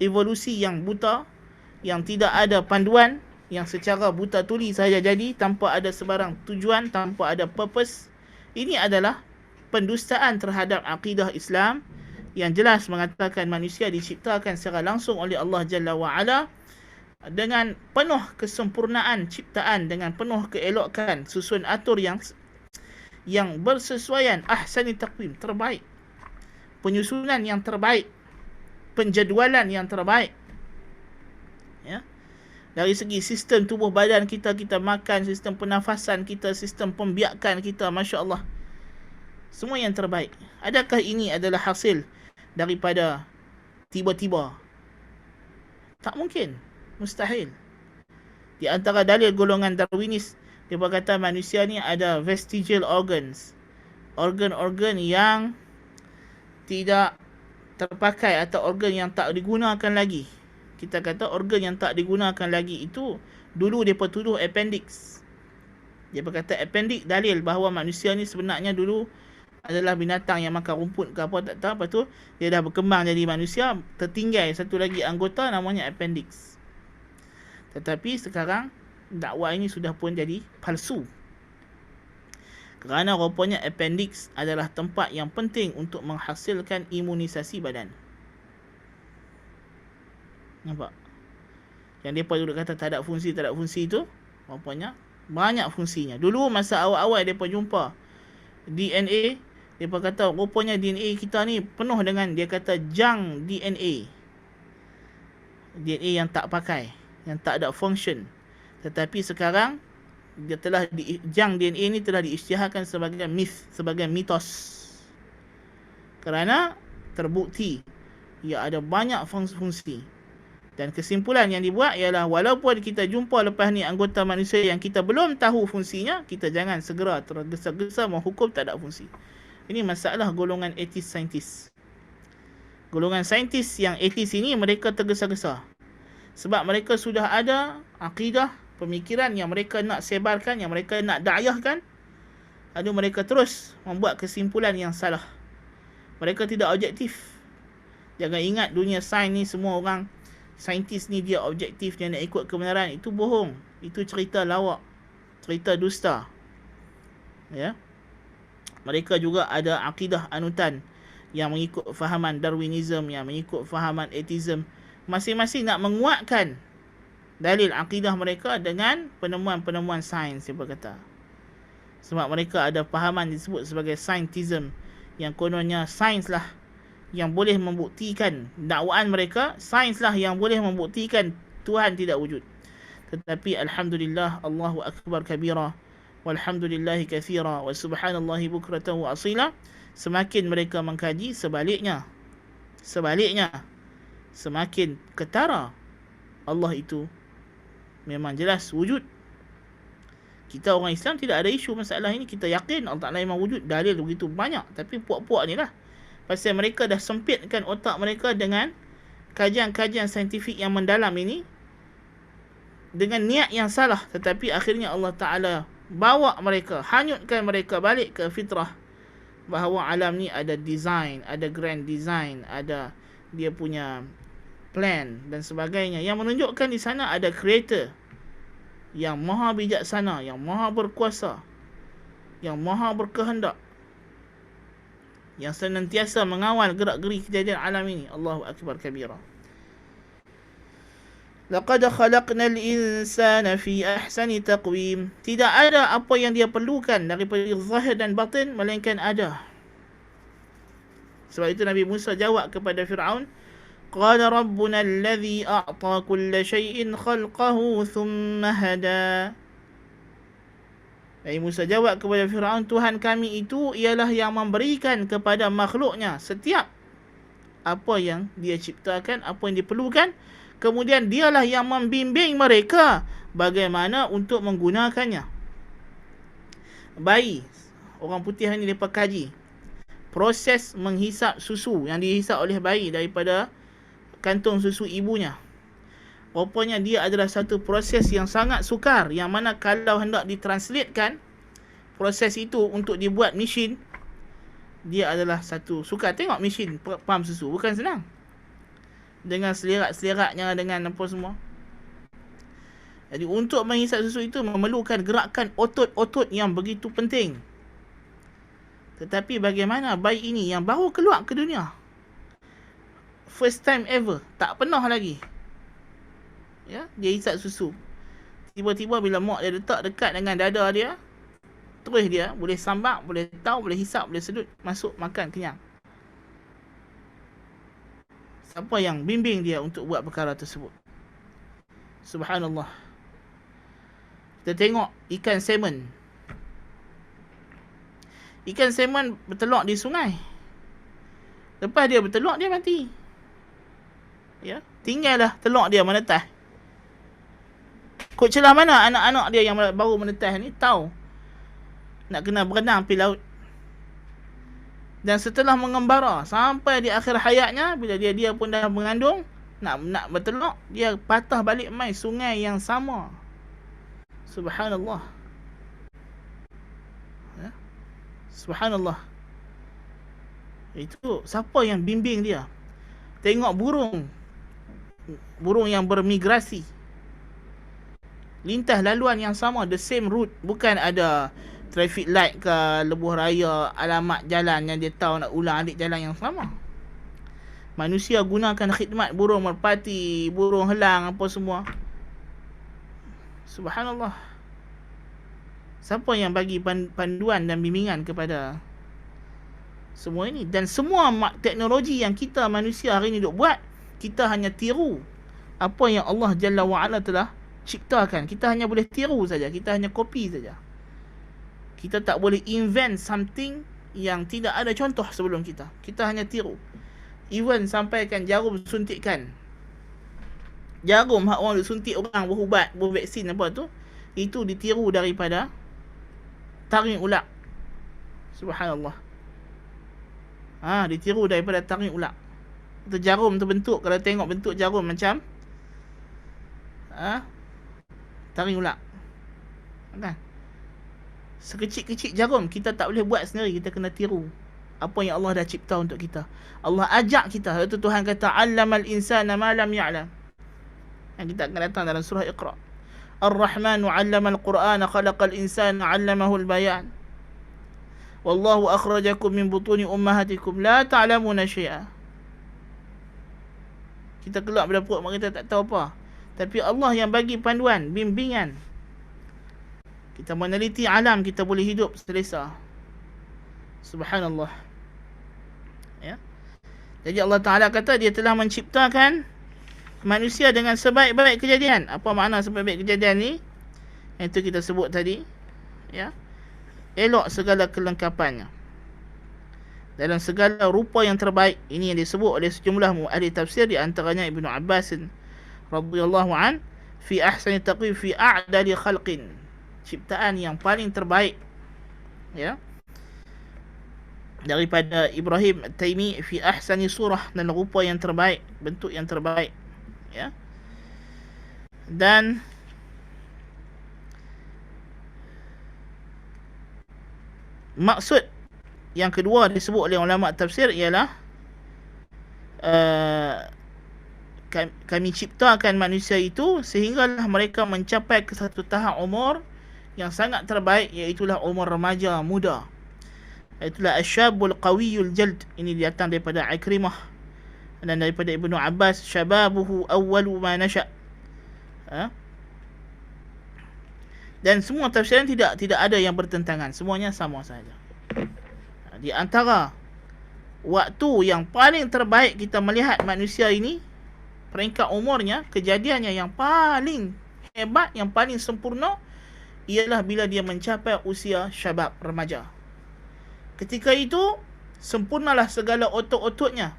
evolusi yang buta, yang tidak ada panduan, yang secara buta tuli sahaja jadi tanpa ada sebarang tujuan, tanpa ada purpose. Ini adalah pendustaan terhadap akidah Islam yang jelas mengatakan manusia diciptakan secara langsung oleh Allah Jalla wa'ala dengan penuh kesempurnaan ciptaan, dengan penuh keelokan, susun atur yang bersesuaian, ahsani taqwim, terbaik. Penyusunan yang terbaik, penjadualan yang terbaik. Ya. Dari segi sistem tubuh badan kita, kita makan, sistem pernafasan kita, sistem pembiakan kita, Masya Allah, semua yang terbaik. Adakah ini adalah hasil daripada tiba-tiba? Tak mungkin, mustahil. Di antara dalil golongan Darwinis, dia berkata manusia ni ada vestigial organs, organ-organ yang tidak terpakai atau organ yang tak digunakan lagi. Kita kata organ yang tak digunakan lagi itu dulu dia tuduh appendix. Dia berkata appendix dalil bahawa manusia ni sebenarnya dulu adalah binatang yang makan rumput ke apa tak tahu. Lepas tu dia dah berkembang jadi manusia, tertinggal satu lagi anggota namanya appendix. Tetapi sekarang dakwah ini sudah pun jadi palsu. Kerana rupanya appendix adalah tempat yang penting untuk menghasilkan imunisasi badan. Nampak? Yang mereka dulu kata tak ada fungsi itu, rupanya banyak fungsinya. Dulu masa awal-awal mereka jumpa DNA, mereka kata rupanya DNA kita ni penuh dengan, dia kata junk DNA. DNA yang tak pakai, yang tak ada function. Tetapi sekarang dia telah jang DNA ni telah diisytiharkan sebagai myth, sebagai mitos. Kerana terbukti ia ada banyak fungsi. Dan kesimpulan yang dibuat ialah walaupun kita jumpa lepas ni anggota manusia yang kita belum tahu fungsinya, kita jangan segera tergesa-gesa menghukum tak ada fungsi. Ini masalah golongan atheist saintis. Golongan saintis yang atheist ini mereka tergesa-gesa. Sebab mereka sudah ada akidah, pemikiran yang mereka nak sebarkan, yang mereka nak dakwahkan. Lalu mereka terus membuat kesimpulan yang salah. Mereka tidak objektif. Jangan ingat dunia sains ni semua orang saintis ni dia objektif, dia nak ikut kebenaran. Itu bohong. Itu cerita lawak, cerita dusta. Ya. Mereka juga ada akidah anutan yang mengikut fahaman Darwinism, yang mengikut fahaman atheism. Masing-masing nak menguatkan dalil akidah mereka dengan penemuan-penemuan sains, siapa kata. Sebab mereka ada fahaman disebut sebagai scientism, yang kononnya sains lah yang boleh membuktikan dakwaan mereka, sains lah yang boleh membuktikan Tuhan tidak wujud. Tetapi alhamdulillah, Allahu akbar kabira, walhamdulillahi katsira, wa subhanallahi bukratan wa asila. Semakin mereka mengkaji, sebaliknya semakin ketara Allah itu memang jelas wujud. Kita orang Islam tidak ada isu masalah ini. Kita yakin Allah Ta'ala memang wujud. Dalil begitu banyak. Tapi puak-puak ni lah, pasal mereka dah sempitkan otak mereka dengan kajian-kajian saintifik yang mendalam ini dengan niat yang salah. Tetapi akhirnya Allah Ta'ala bawa mereka, hanyutkan mereka balik ke fitrah, bahawa alam ni ada design, ada grand design, ada dia punya plan dan sebagainya, yang menunjukkan di sana ada creator yang maha bijaksana, yang maha berkuasa, yang maha berkehendak, yang senantiasa mengawal gerak-geri kejadian alam ini. Allahu akbar kabira. Laqad khalaqnal insana fi ahsani taqwim. Tidak ada apa yang dia perlukan daripada zahir dan batin, melainkan ada. Sebab itu Nabi Musa jawab kepada Fir'aun, qala rabbuna alladhi a'ta kulla shay'in khalqahu thumma hada. Nabi Musa jawab kepada Fir'aun, Tuhan kami itu ialah yang memberikan kepada makhluknya setiap apa yang dia ciptakan, apa yang diperlukan. Kemudian dialah yang membimbing mereka bagaimana untuk menggunakannya. Bayi, orang putih ni mereka kaji proses menghisap susu yang dihisap oleh bayi daripada kantung susu ibunya. Rupanya dia adalah satu proses yang sangat sukar, yang mana kalau hendak ditranslatekan proses itu untuk dibuat mesin, dia adalah satu sukar. Tengok mesin pam susu, bukan senang. Dengan selerak-seleraknya, dengan apa semua. Jadi untuk menghisap susu itu memerlukan gerakan otot-otot yang begitu penting. Tetapi bagaimana bayi ini yang baru keluar ke dunia, first time ever, tak pernah lagi, ya, dia hisap susu. Tiba-tiba bila mak dia letak dekat dengan dada dia, terus dia boleh sambak, boleh tahu, boleh hisap, boleh sedut, masuk, makan, kenyang. Siapa yang bimbing dia untuk buat perkara tersebut? Subhanallah. Kita tengok ikan salmon. Ikan salmon bertelur di sungai. Lepas dia bertelur, dia mati. Ya, tinggallah telur dia menetas. Kok celah mana anak-anak dia yang baru menetas ni tahu nak kena berenang pergi laut. Dan setelah mengembara sampai di akhir hayatnya, bila dia pun dah mengandung, nak bertelur, dia patah balik mai sungai yang sama. Subhanallah. Ya? Subhanallah. Itu siapa yang bimbing dia? Tengok burung yang bermigrasi, lintas laluan yang sama, the same route. Bukan ada traffic light ke lebuh raya, alamat jalan yang dia tahu nak ulang alik jalan yang sama. Manusia gunakan khidmat burung merpati, burung helang, apa semua. Subhanallah. Siapa yang bagi panduan dan bimbingan kepada semua ini? Dan semua teknologi yang kita manusia hari ini duk buat, kita hanya tiru apa yang Allah Jalla wa'ala telah ciptakan. Kita hanya boleh tiru saja, kita hanya copy saja. Kita tak boleh invent something yang tidak ada contoh sebelum kita. Kita hanya tiru. Even sampaikan jarum suntikan. Jarum hak orang suntik orang berubat, bervaksin apa tu, itu ditiru daripada taring ular. Subhanallah. Ditiru daripada taring ular. Itu jarum tu bentuk, kalau tengok bentuk jarum macam taring ular. Kan? Sekecil-kecil jarum kita tak boleh buat sendiri, kita kena tiru apa yang Allah dah cipta untuk kita. Allah ajak kita. Itu Tuhan kata, "Allamal insana ma lam ya'lam." Yang kita akan datang dalam surah Iqra. Ar-Rahmanu 'allamal Qur'ana khalaqal insana 'allamahul bayan. Wallahu akhrajakum min butuni ummahatikum la ta'lamuna syai'a. Kita keluar daripada perut mak kita tak tahu apa. Tapi Allah yang bagi panduan, bimbingan. Kita meneliti alam, kita boleh hidup selesa. Subhanallah. Ya. Jadi Allah Ta'ala kata dia telah menciptakan manusia dengan sebaik-baik kejadian. Apa makna sebaik-baik kejadian ni? Yang itu kita sebut tadi. Ya. Elok segala kelengkapannya. Dalam segala rupa yang terbaik. Ini yang disebut oleh sejumlah ahli tafsir, di antaranya Ibnu Abbas radhiyallahu an, fi ahsani taqwim fi a'dali khalqin. Ciptaan yang paling terbaik. Ya. Daripada Ibrahim At-Taimi, fi ahsani surah, dan rupa yang terbaik, bentuk yang terbaik. Ya. Dan maksud yang kedua disebut oleh ulama tafsir ialah kami ciptakan manusia itu sehinggalah mereka mencapai ke satu tahap umur yang sangat terbaik, iaitulah umur remaja muda. Itulah asyabul qawiyul jald. Ini datang daripada Ikrimah dan daripada Ibnu Abbas, syababuhu awwalu ma nasha. Dan semua tafsiran tidak ada yang bertentangan, semuanya sama saja. Di antara waktu yang paling terbaik kita melihat manusia ini, peringkat umurnya, kejadiannya yang paling hebat, yang paling sempurna, ialah bila dia mencapai usia syabab, remaja. Ketika itu sempurnalah segala otot-ototnya,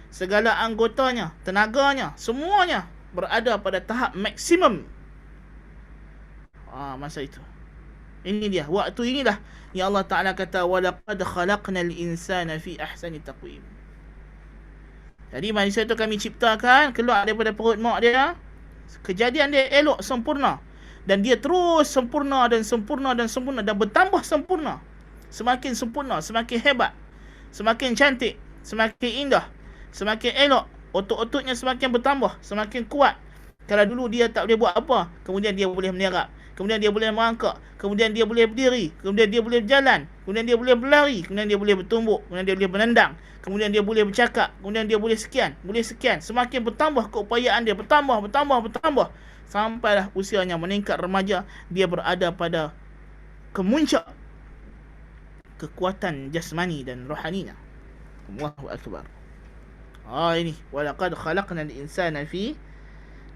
segala anggotanya, tenaganya, semuanya berada pada tahap maksimum. Masa itu. Ini dia, waktu inilah yang Allah Ta'ala kata, walaqad khalaqnal insana fi ahsani taqwim. Jadi manusia itu kami ciptakan keluar daripada perut mak dia, kejadian dia elok, sempurna, dan dia terus sempurna dan sempurna dan sempurna, dan bertambah sempurna. Semakin sempurna, semakin hebat, semakin cantik, semakin indah, semakin elok. Otot-ototnya semakin bertambah, semakin kuat. Kalau dulu dia tak boleh buat apa, kemudian dia boleh menyerap, kemudian dia boleh merangkak, kemudian dia boleh berdiri, kemudian dia boleh berjalan, kemudian dia boleh berlari, kemudian dia boleh bertumbuk, kemudian dia boleh menendang, kemudian dia boleh bercakap, kemudian dia boleh sekian. Semakin bertambah keupayaan dia, bertambah, sampailah usianya meningkat remaja, dia berada pada kemuncak kekuatan jasmani dan rohaninya. Allahu akbar. Ini walaqad khalaqnal insana fi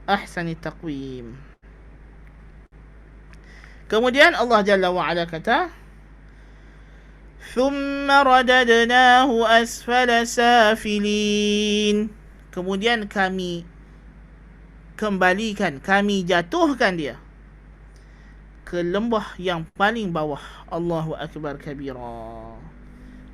ahsani taqwim. Kemudian Allah Jalla wa Ala kata, thumma radadnahu asfala safilin. Kemudian kami kembalikan, kami jatuhkan dia ke lembah yang paling bawah. Allahu akbar kabira.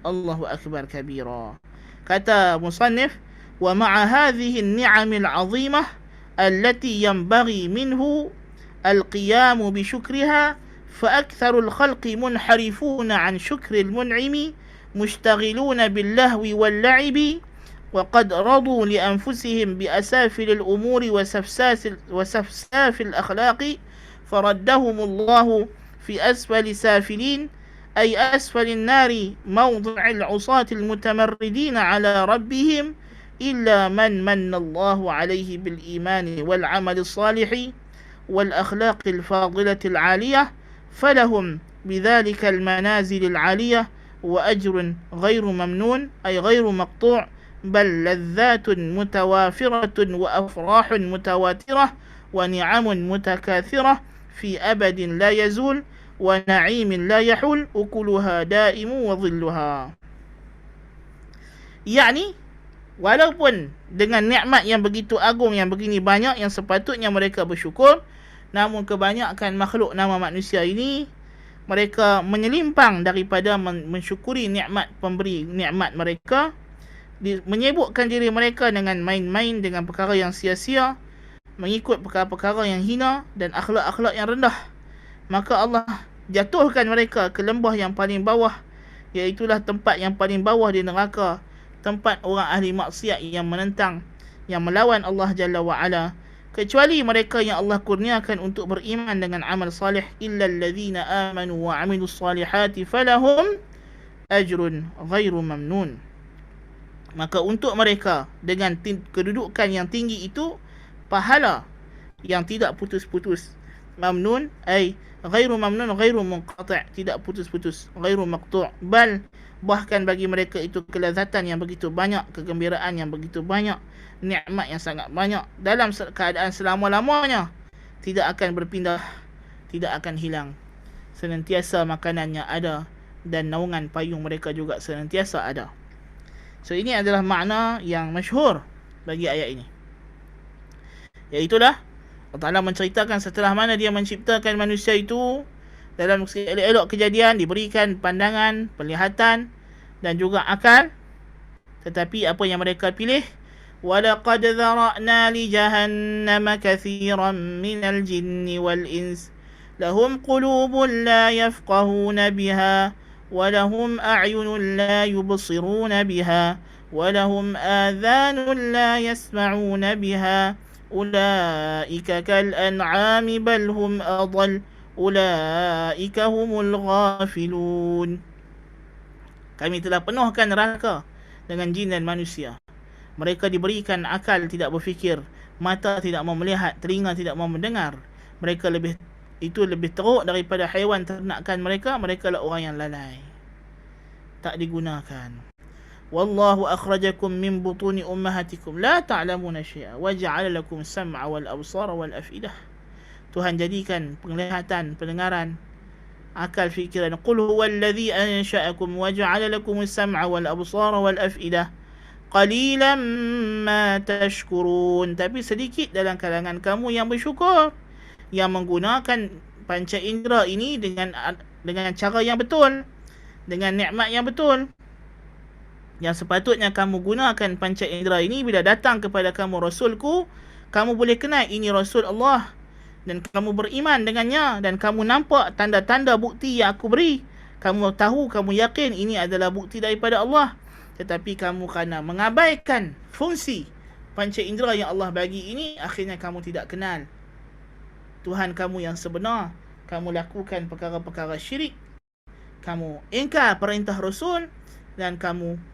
Allahu akbar kabira. Kata musannif, wa ma'a hadhihi an-ni'am al-'azimah allati yanbaghi minhu al-qiyam bi syukriha fa aktharu al-khalqi munharifuna 'an syukri al-mun'imi mushtaghiluna bil-lahwi wal-la'ibi wa qad radu li anfusihim bi asafil al-umuri wa safsaf al-akhlaqi فردهم الله في أسفل سافلين أي أسفل النار موضع العصاة المتمردين على ربهم إلا من من الله عليه بالإيمان والعمل الصالح والأخلاق الفاضلة العالية فلهم بذلك المنازل العالية وأجر غير ممنون أي غير مقطوع بل لذات متوافرة وأفراح متواترة ونعم متكاثرة في أبد لا يزول ونعيم لا يحول أكلها دائم وظلها. Yani, walaupun dengan nikmat yang begitu agung, yang begini banyak, yang sepatutnya mereka bersyukur, namun kebanyakan makhluk nama manusia ini, mereka menyelimpang daripada mensyukuri nikmat pemberi nikmat mereka, menyibukkan diri mereka dengan main-main dengan perkara yang sia-sia, mengikut perkara-perkara yang hina dan akhlak-akhlak yang rendah. Maka Allah jatuhkan mereka ke lembah yang paling bawah, iaitulah tempat yang paling bawah di neraka, tempat orang ahli maksiat yang menentang, yang melawan Allah Jalla wa'ala, kecuali mereka yang Allah kurniakan untuk beriman dengan amal salih. Illal ladzina amanu wa amilus salihati falahum ajrun ghairu mamnun. Maka untuk mereka dengan kedudukan yang tinggi itu, pahala yang tidak putus-putus. Mamnun ay ghairu mamnun ghairu munqati', tidak putus-putus, ghairu maqtu', bahkan bagi mereka itu kelazatan yang begitu banyak, kegembiraan yang begitu banyak, nikmat yang sangat banyak dalam keadaan selama-lamanya, tidak akan berpindah, tidak akan hilang. Senantiasa makanannya ada dan naungan payung mereka juga senantiasa ada. So ini adalah makna yang masyhur bagi ayat ini. Iaitulah Allah Ta'ala menceritakan setelah mana dia menciptakan manusia itu, dalam elok-elok kejadian diberikan pandangan, penglihatan dan juga akal, tetapi apa yang mereka pilih, walaqad dhara'na li jahannama katsiran minal jinni wal ins lahum qulubun la yafqahuna biha wa lahum a'yunun la yubsiruna biha wa lahum adhanun la yasma'una biha ulaika kal an'ami bal hum adall ulaika humul ghafilun. Kami telah penuhkan neraka dengan jin dan manusia. Mereka diberikan akal tidak berfikir, mata tidak mau melihat, telinga tidak mau mendengar. Mereka lebih teruk daripada haiwan ternakan mereka. Mereka lah orang yang lalai, tak digunakan. Wallahu akhrajakum min butuni ummahatikum la ta'lamuna syai'a wa ja'ala lakum sam'a wal absara wal afidah. Tuhan jadikan penglihatan, pendengaran, akal, fikiran. Qul huwallazi ansha'akum wa ja'ala lakumus sam'a wal absara wal afidah qalilan ma tashkurun. Tapi sedikit dalam kalangan kamu yang bersyukur, yang menggunakan panca indera ini dengan cara yang betul, dengan nikmat yang betul. Yang sepatutnya kamu gunakan panca indera ini bila datang kepada kamu Rasulku, kamu boleh kenal ini Rasul Allah, dan kamu beriman dengannya, dan kamu nampak tanda-tanda bukti yang aku beri. Kamu tahu, kamu yakin ini adalah bukti daripada Allah. Tetapi kamu kerana mengabaikan fungsi panca indera yang Allah bagi ini, akhirnya kamu tidak kenal Tuhan kamu yang sebenar. Kamu lakukan perkara-perkara syirik, kamu ingkar perintah Rasul, dan kamu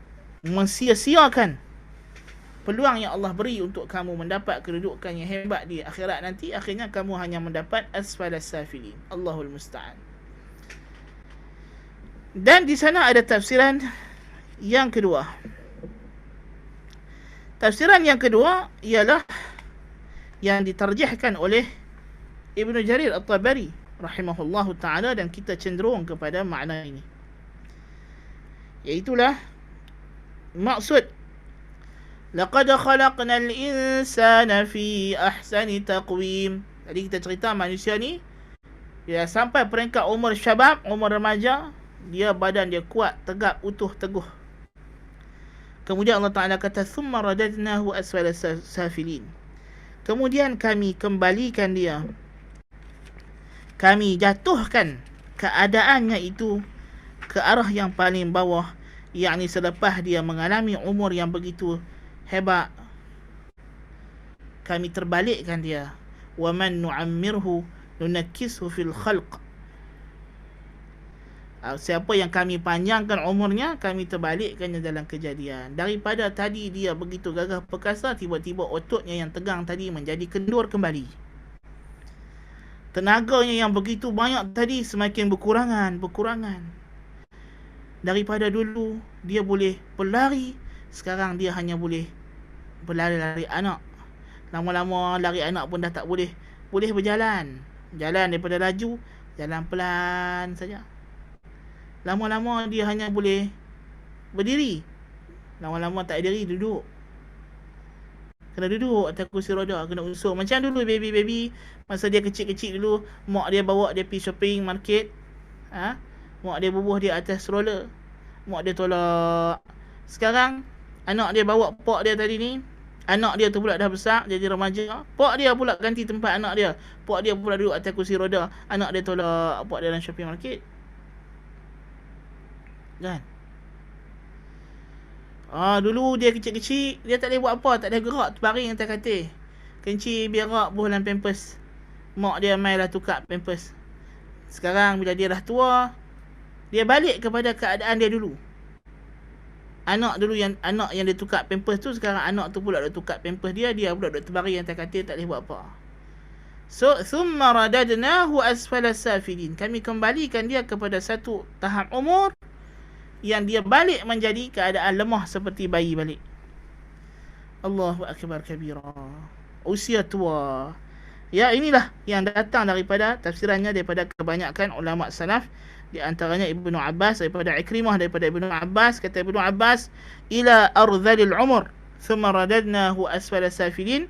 mensia-siakan peluang yang Allah beri untuk kamu mendapat kedudukan yang hebat di akhirat nanti. Akhirnya kamu hanya mendapat asfalas safilin. Allahul musta'an. Dan di sana ada tafsiran yang kedua. Tafsiran yang kedua ialah yang ditarjihkan oleh Ibnu Jarir At-Tabari rahimahullahu ta'ala, dan kita cenderung kepada makna ini, iaitulah maksud laqad khalaqnal insana fi ahsani taqwim. Tadi kita cerita manusia ni bila sampai peringkat umur syabab, umur remaja, dia badan dia kuat, tegap, utuh, teguh. Kemudian Allah Ta'ala kata thumma radadnahu asfala safilin. Kemudian kami kembalikan dia, kami jatuhkan keadaannya itu ke arah yang paling bawah, yakni selepas dia mengalami umur yang begitu hebat, kami terbalikkan dia. Wa man nu'ammirhu nunakkishu fil khalq. Siapa yang kami panjangkan umurnya, kami terbalikkannya dalam kejadian. Daripada tadi dia begitu gagah perkasa, tiba-tiba ototnya yang tegang tadi menjadi kendur kembali. Tenaganya yang begitu banyak tadi semakin berkurangan. Daripada dulu dia boleh berlari, sekarang dia hanya boleh berlari-lari anak. Lama-lama lari anak pun dah tak boleh. boleh berjalan. Jalan daripada laju, jalan pelan saja. Lama-lama dia hanya boleh berdiri. Lama-lama tak berdiri, duduk. Kena duduk atas kursi roda, kena usung. Macam dulu baby-baby, masa dia kecil-kecil dulu, mak dia bawa dia pergi shopping market. Mak dia bubuh dia atas stroller. Mak dia tolak. Sekarang, anak dia bawa pak dia tadi ni. Anak dia tu pula dah besar, jadi remaja. Pak dia pula ganti tempat anak dia. Pak dia pula duduk atas kursi roda. Anak dia tolak pak dia dalam shopping market. Kan? Dulu dia kecil-kecil, dia tak boleh buat apa, tak boleh gerak, terbaring atas katil. Kencing, berak, buh dalam pampers. Mak dia mainlah tukar pampers. Sekarang bila dia dah tua, dia balik kepada keadaan dia dulu. Anak yang dia tukar pampers tu, sekarang anak tu pula dah tukar pampers dia pula dah terbaring atas katil, tak boleh buat apa. So, thumma radadnahu asfala safilin. Kami kembalikan dia kepada satu tahap umur yang dia balik menjadi keadaan lemah seperti bayi balik. Allahu akbar kabira. Usia tua. Ya, inilah yang datang daripada tafsirannya daripada kebanyakan ulama salaf, di antaranya Ibnu Abbas, daripada Ikrimah, daripada Ibnu Abbas. Kata Ibnu Abbas, ila ardhalil umur thumma radadnahu asfala safilin.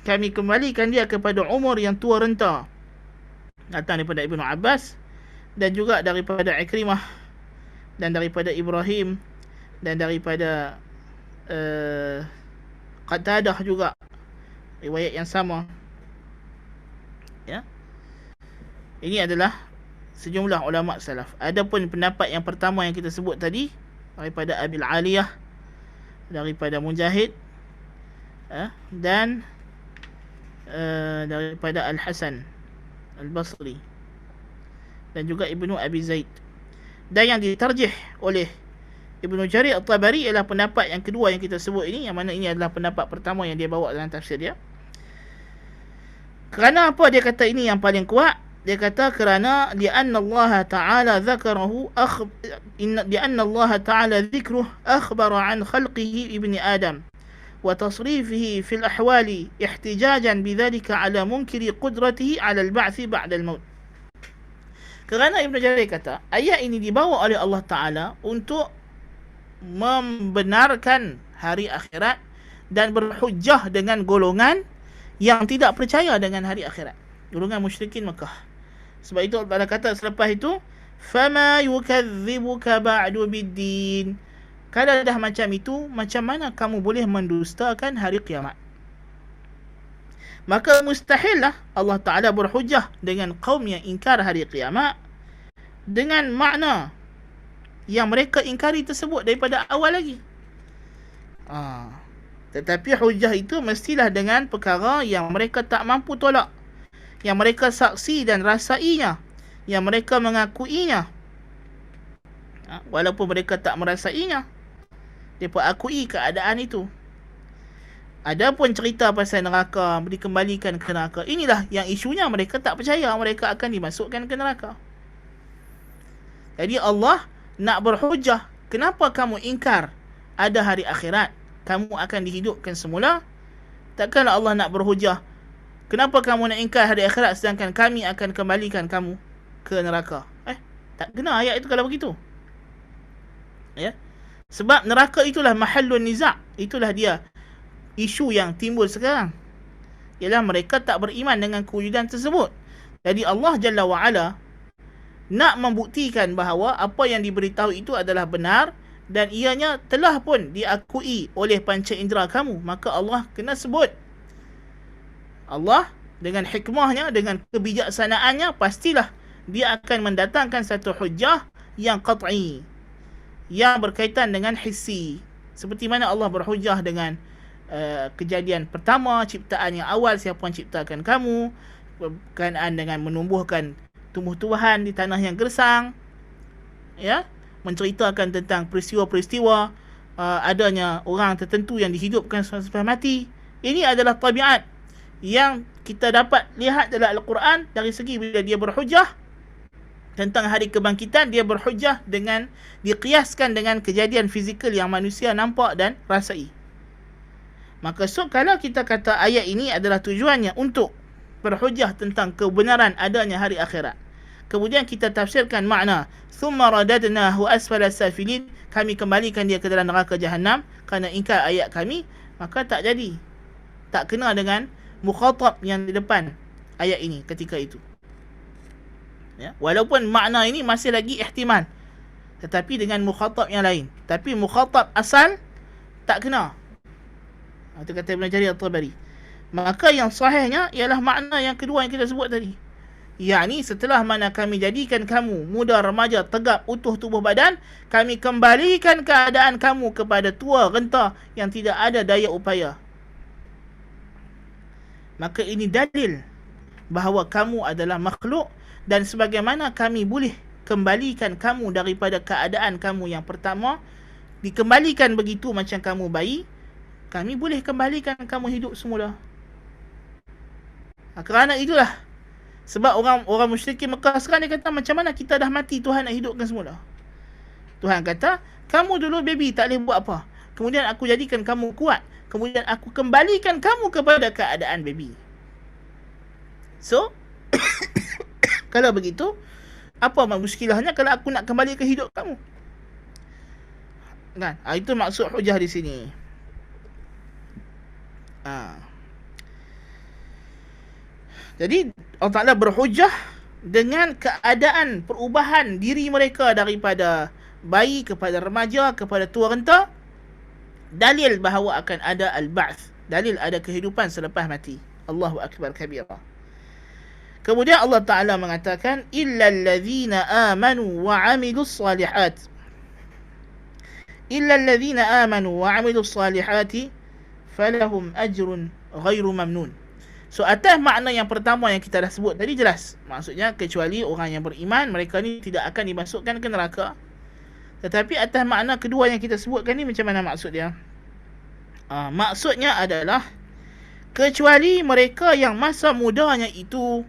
Kami kembalikan dia kepada umur yang tua renta. Datang daripada Ibnu Abbas dan juga daripada Ikrimah dan daripada Ibrahim dan daripada Qatadah juga, riwayat yang sama. Ya. Ini adalah sejumlah ulama salaf. Adapun pendapat yang pertama yang kita sebut tadi, daripada Abil Aliyah, daripada Mujahid, dan daripada Al-Hasan Al-Basri, dan juga Ibnu Abi Zaid. Dan yang ditarjih oleh Ibnu Jarir At-Tabari ialah pendapat yang kedua yang kita sebut ini, yang mana ini adalah pendapat pertama yang dia bawa dalam tafsir dia. Kerana apa dia kata ini yang paling kuat? Dia kata kerana li'anna Allah Ta'ala dzakarahu li'anna Allah Ta'ala dzikruhu akhbara an khalqihi ibni Adam wa tasrifihi fil ahwali ihtijajan bidzalika ala munkiri qudratihi ala al-ba'thi ba'da al-maut. Kerana Ibn Jarir kata, ayat ini dibawa oleh Allah Ta'ala untuk membenarkan hari akhirat dan berhujjah dengan golongan yang tidak percaya dengan hari akhirat, golongan musyrikin Mekah. Sebab itu Allah kata selepas itu, فَمَا يُكَذِّبُكَ بَعْدُ بِالدِّينِ. Kalau dah macam itu, macam mana kamu boleh mendustakan hari kiamat? Maka mustahillah Allah Ta'ala berhujjah dengan kaum yang ingkar hari kiamat dengan makna yang mereka ingkari tersebut daripada awal lagi. Tetapi hujjah itu mestilah dengan perkara yang mereka tak mampu tolak, yang mereka saksi dan rasainya, yang mereka mengakuinya. Walaupun mereka tak merasainya, mereka akui keadaan itu. Adapun cerita pasal neraka, dikembalikan ke neraka, inilah yang isunya mereka tak percaya mereka akan dimasukkan ke neraka. Jadi Allah nak berhujjah, kenapa kamu ingkar ada hari akhirat, kamu akan dihidupkan semula? Takkanlah Allah nak berhujjah, kenapa kamu nak ingkar hari akhirat sedangkan kami akan kembalikan kamu ke neraka? Tak kena ayat itu kalau begitu. Ya. Sebab neraka itulah mahallun niza', itulah dia isu yang timbul sekarang, ialah mereka tak beriman dengan kewujudan tersebut. Jadi Allah Jalla wa'ala nak membuktikan bahawa apa yang diberitahu itu adalah benar dan ianya telah pun diakui oleh panca indera kamu. Maka Allah kena sebut. Allah dengan hikmahnya, dengan kebijaksanaannya, pastilah dia akan mendatangkan satu hujjah yang qat'i, yang berkaitan dengan hissi. Seperti mana Allah berhujjah dengan kejadian pertama, ciptaan yang awal, siapa yang ciptakan kamu, berkenaan dengan menumbuhkan tumbuh-tumbuhan di tanah yang gersang, ya, menceritakan tentang peristiwa-peristiwa adanya orang tertentu yang dihidupkan selepas mati. Ini adalah tabiat yang kita dapat lihat dalam Al-Quran. Dari segi bila dia berhujjah tentang hari kebangkitan, dia berhujjah dengan dikiaskan dengan kejadian fizikal yang manusia nampak dan rasai. Maka kalau kita kata ayat ini adalah tujuannya untuk berhujah tentang kebenaran adanya hari akhirat. Kemudian kita tafsirkan makna thumma radadnahu asfala safilin, kami kembalikan dia ke dalam neraka jahanam kerana ingkar ayat kami, maka tak jadi, tak kena dengan mukhatab yang di depan ayat ini ketika itu. Ya, walaupun makna ini masih lagi ihtimal, tetapi dengan mukhatab yang lain. Tapi mukhatab asal tak kena. Itu kata Ibn Jarir At-Tabari. Maka yang sahihnya ialah makna yang kedua yang kita sebut tadi. Yakni setelah mana kami jadikan kamu muda, remaja, tegap, utuh tubuh badan, kami kembalikan keadaan kamu kepada tua, renta yang tidak ada daya upaya. Maka ini dalil bahawa kamu adalah makhluk, dan sebagaimana kami boleh kembalikan kamu daripada keadaan kamu yang pertama, dikembalikan begitu macam kamu bayi, kami boleh kembalikan kamu hidup semula. Kerana itulah sebab orang musyrikin Mekah sekarang dia kata, macam mana kita dah mati Tuhan nak hidupkan semula. Tuhan kata, kamu dulu baby tak boleh buat apa, kemudian aku jadikan kamu kuat, kemudian aku kembalikan kamu kepada keadaan baby. So kalau begitu, apa muskilahnya kalau aku nak kembali ke hidup kamu? Kan? Itu maksud hujah di sini. Jadi Allah Ta'ala berhujah dengan keadaan perubahan diri mereka daripada bayi kepada remaja, kepada tua renta. Dalil bahawa akan ada al-ba'th, dalil ada kehidupan selepas mati. Allahu Akbar kabira. Kemudian Allah Ta'ala mengatakan, illal ladzina amanu wa 'amilus salihat. Illal ladzina amanu wa 'amilus salihati falahum ajrun ghairu mamnun. So atas makna yang pertama yang kita dah sebut tadi jelas. Maksudnya kecuali orang yang beriman, mereka ni tidak akan dimasukkan ke neraka. Tetapi atas makna kedua yang kita sebutkan ni, macam mana maksud dia? Maksudnya adalah kecuali mereka yang masa mudanya itu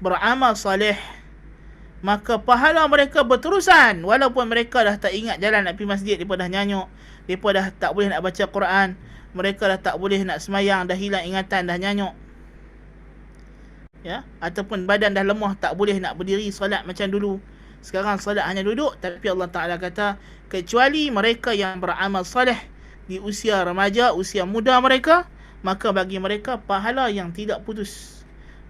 beramal salih, maka pahala mereka berterusan. Walaupun mereka dah tak ingat jalan nak pergi masjid, mereka dah nyanyuk, mereka dah tak boleh nak baca Quran, mereka dah tak boleh nak semayang, dah hilang ingatan, dah nyanyuk, ya, ataupun badan dah lemah, tak boleh nak berdiri solat macam dulu. Sekarang solat hanya duduk. Tapi Allah Ta'ala kata, kecuali mereka yang beramal salih di usia remaja, usia muda mereka, maka bagi mereka pahala yang tidak putus.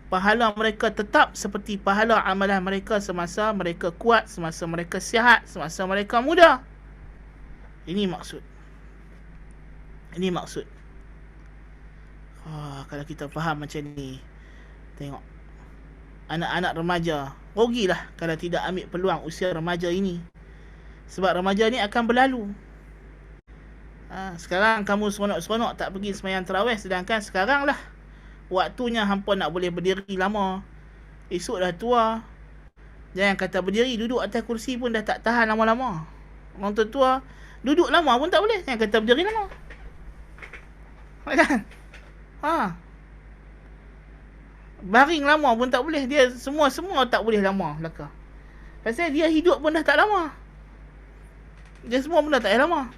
Pahala mereka tetap seperti pahala amalan mereka semasa mereka kuat, semasa mereka sihat, semasa mereka muda. Ini maksud. Ini maksud. Kalau kita faham macam ni, tengok anak-anak remaja, rugilah kalau tidak ambil peluang usia remaja ini. Sebab remaja ni akan berlalu. Sekarang kamu seronok-seronok tak pergi sembahyang tarawih, sedangkan sekarang lah waktunya hampa nak boleh berdiri lama. Esok dah tua, jangan kata berdiri, duduk atas kursi pun dah tak tahan lama-lama. Orang tua duduk lama pun tak boleh, jangan kata berdiri lama. Kan? Baring lama pun tak boleh. Dia semua tak boleh lama belaka. Pasal dia hidup pun dah tak lama. Dia semua pun dah tak lama.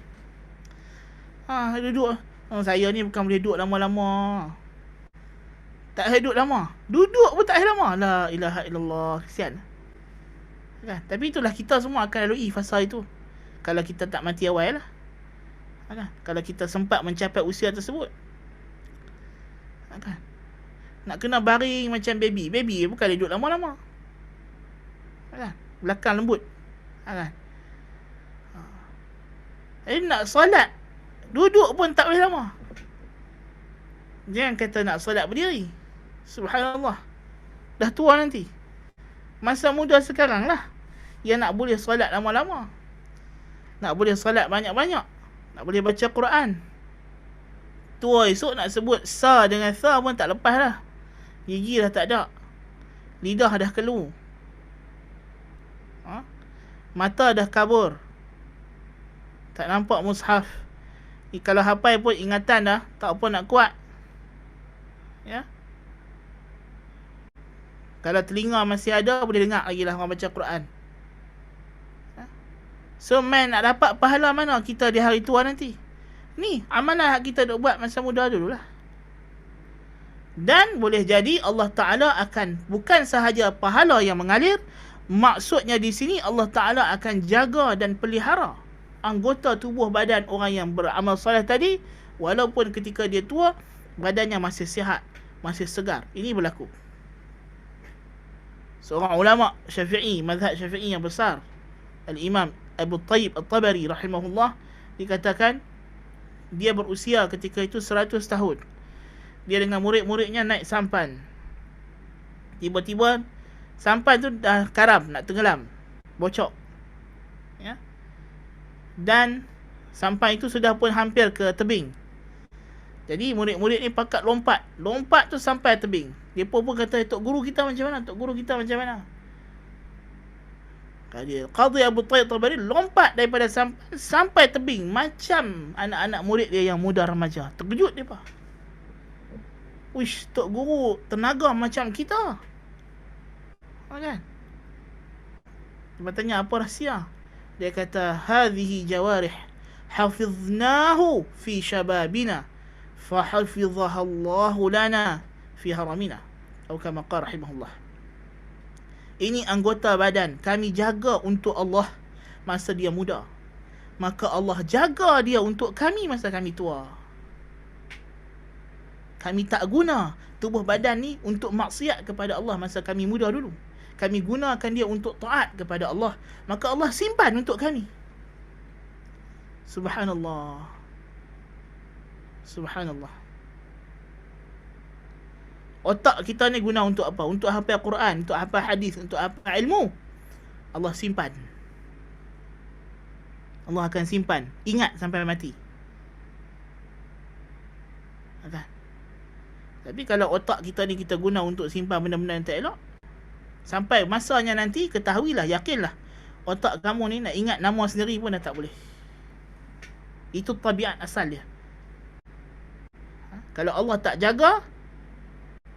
Duduk. Saya ni bukan boleh duduk lama-lama. Tak boleh duduk lama. Duduk pun tak boleh lama. La ilaha illallah. Kesian. Kan? Tapi itulah, kita semua akan lalui fasa itu. Kalau kita tak mati awal lah. Kan? Kalau kita sempat mencapai usia tersebut. Kan? Nak kena baring macam baby. Baby bukan duduk lama-lama. Kan? Belakang lembut. Kan? Nak solat, duduk pun tak boleh lama. Jangan kata nak solat berdiri. Subhanallah. Dah tua nanti. Masa muda sekarang lah yang nak boleh solat lama-lama. Nak boleh solat banyak-banyak. Nak boleh baca Quran. Tua esok nak sebut sa dengan sa pun tak lepas dah. Gigi dah tak ada. Lidah dah keluar. Mata dah kabur. Tak nampak mushaf. Kalau hafal pun ingatan dah tak apa nak kuat. Ya. Kalau telinga masih ada, boleh dengar lagi lah orang baca Quran. So man, nak dapat pahala mana kita di hari tua nanti? Ni amanah kita duk buat masa muda dululah. Dan boleh jadi Allah Ta'ala akan, bukan sahaja pahala yang mengalir, maksudnya di sini Allah Ta'ala akan jaga dan pelihara anggota tubuh badan orang yang beramal soleh tadi, walaupun ketika dia tua, badannya masih sihat, masih segar. Ini berlaku. Seorang ulama Syafi'i, mazhab Syafi'i yang besar, Al-Imam Abu Tayyib At-Tabari rahimahullah, dikatakan dia berusia ketika itu 100 tahun. Dia dengan murid-muridnya naik sampan. Tiba-tiba sampan tu dah karam, nak tenggelam, bocor. Ya. Dan sampan itu sudah pun hampir ke tebing. Jadi murid-murid ni pakat lompat. Lompat tu sampai tebing. Dia pun kata, Tok Guru kita macam mana? Tok Guru kita macam mana? Qadhi Abu Tayyib Tabari lompat daripada sampan sampai tebing macam anak-anak murid dia yang muda remaja. Terkejut dia pak. Wish, Tok Guru tenaga macam kita. Kan? Dia tanya apa rahsia? Dia kata, hadhihi jawarih hafiznahu fi syababina fahafizaha Allahu lana fi haramina. Atau kama qala rahimahullah. Ini anggota badan kami jaga untuk Allah masa dia muda, maka Allah jaga dia untuk kami masa kami tua. Kami tak guna tubuh badan ni untuk maksiat kepada Allah masa kami muda dulu. Kami gunakan dia untuk taat kepada Allah, maka Allah simpan untuk kami. Subhanallah. Subhanallah. Otak kita ni guna untuk apa? Untuk hafal Quran, untuk hafal hadis, untuk hafal ilmu. Allah simpan. Allah akan simpan. Ingat sampai mati. Okay. Tapi kalau otak kita ni kita guna untuk simpan benda-benda yang tak elok, sampai masanya nanti, ketahuilah, yakinlah, otak kamu ni nak ingat nama sendiri pun dah tak boleh. Itu tabiat asal dia. Kalau Allah tak jaga,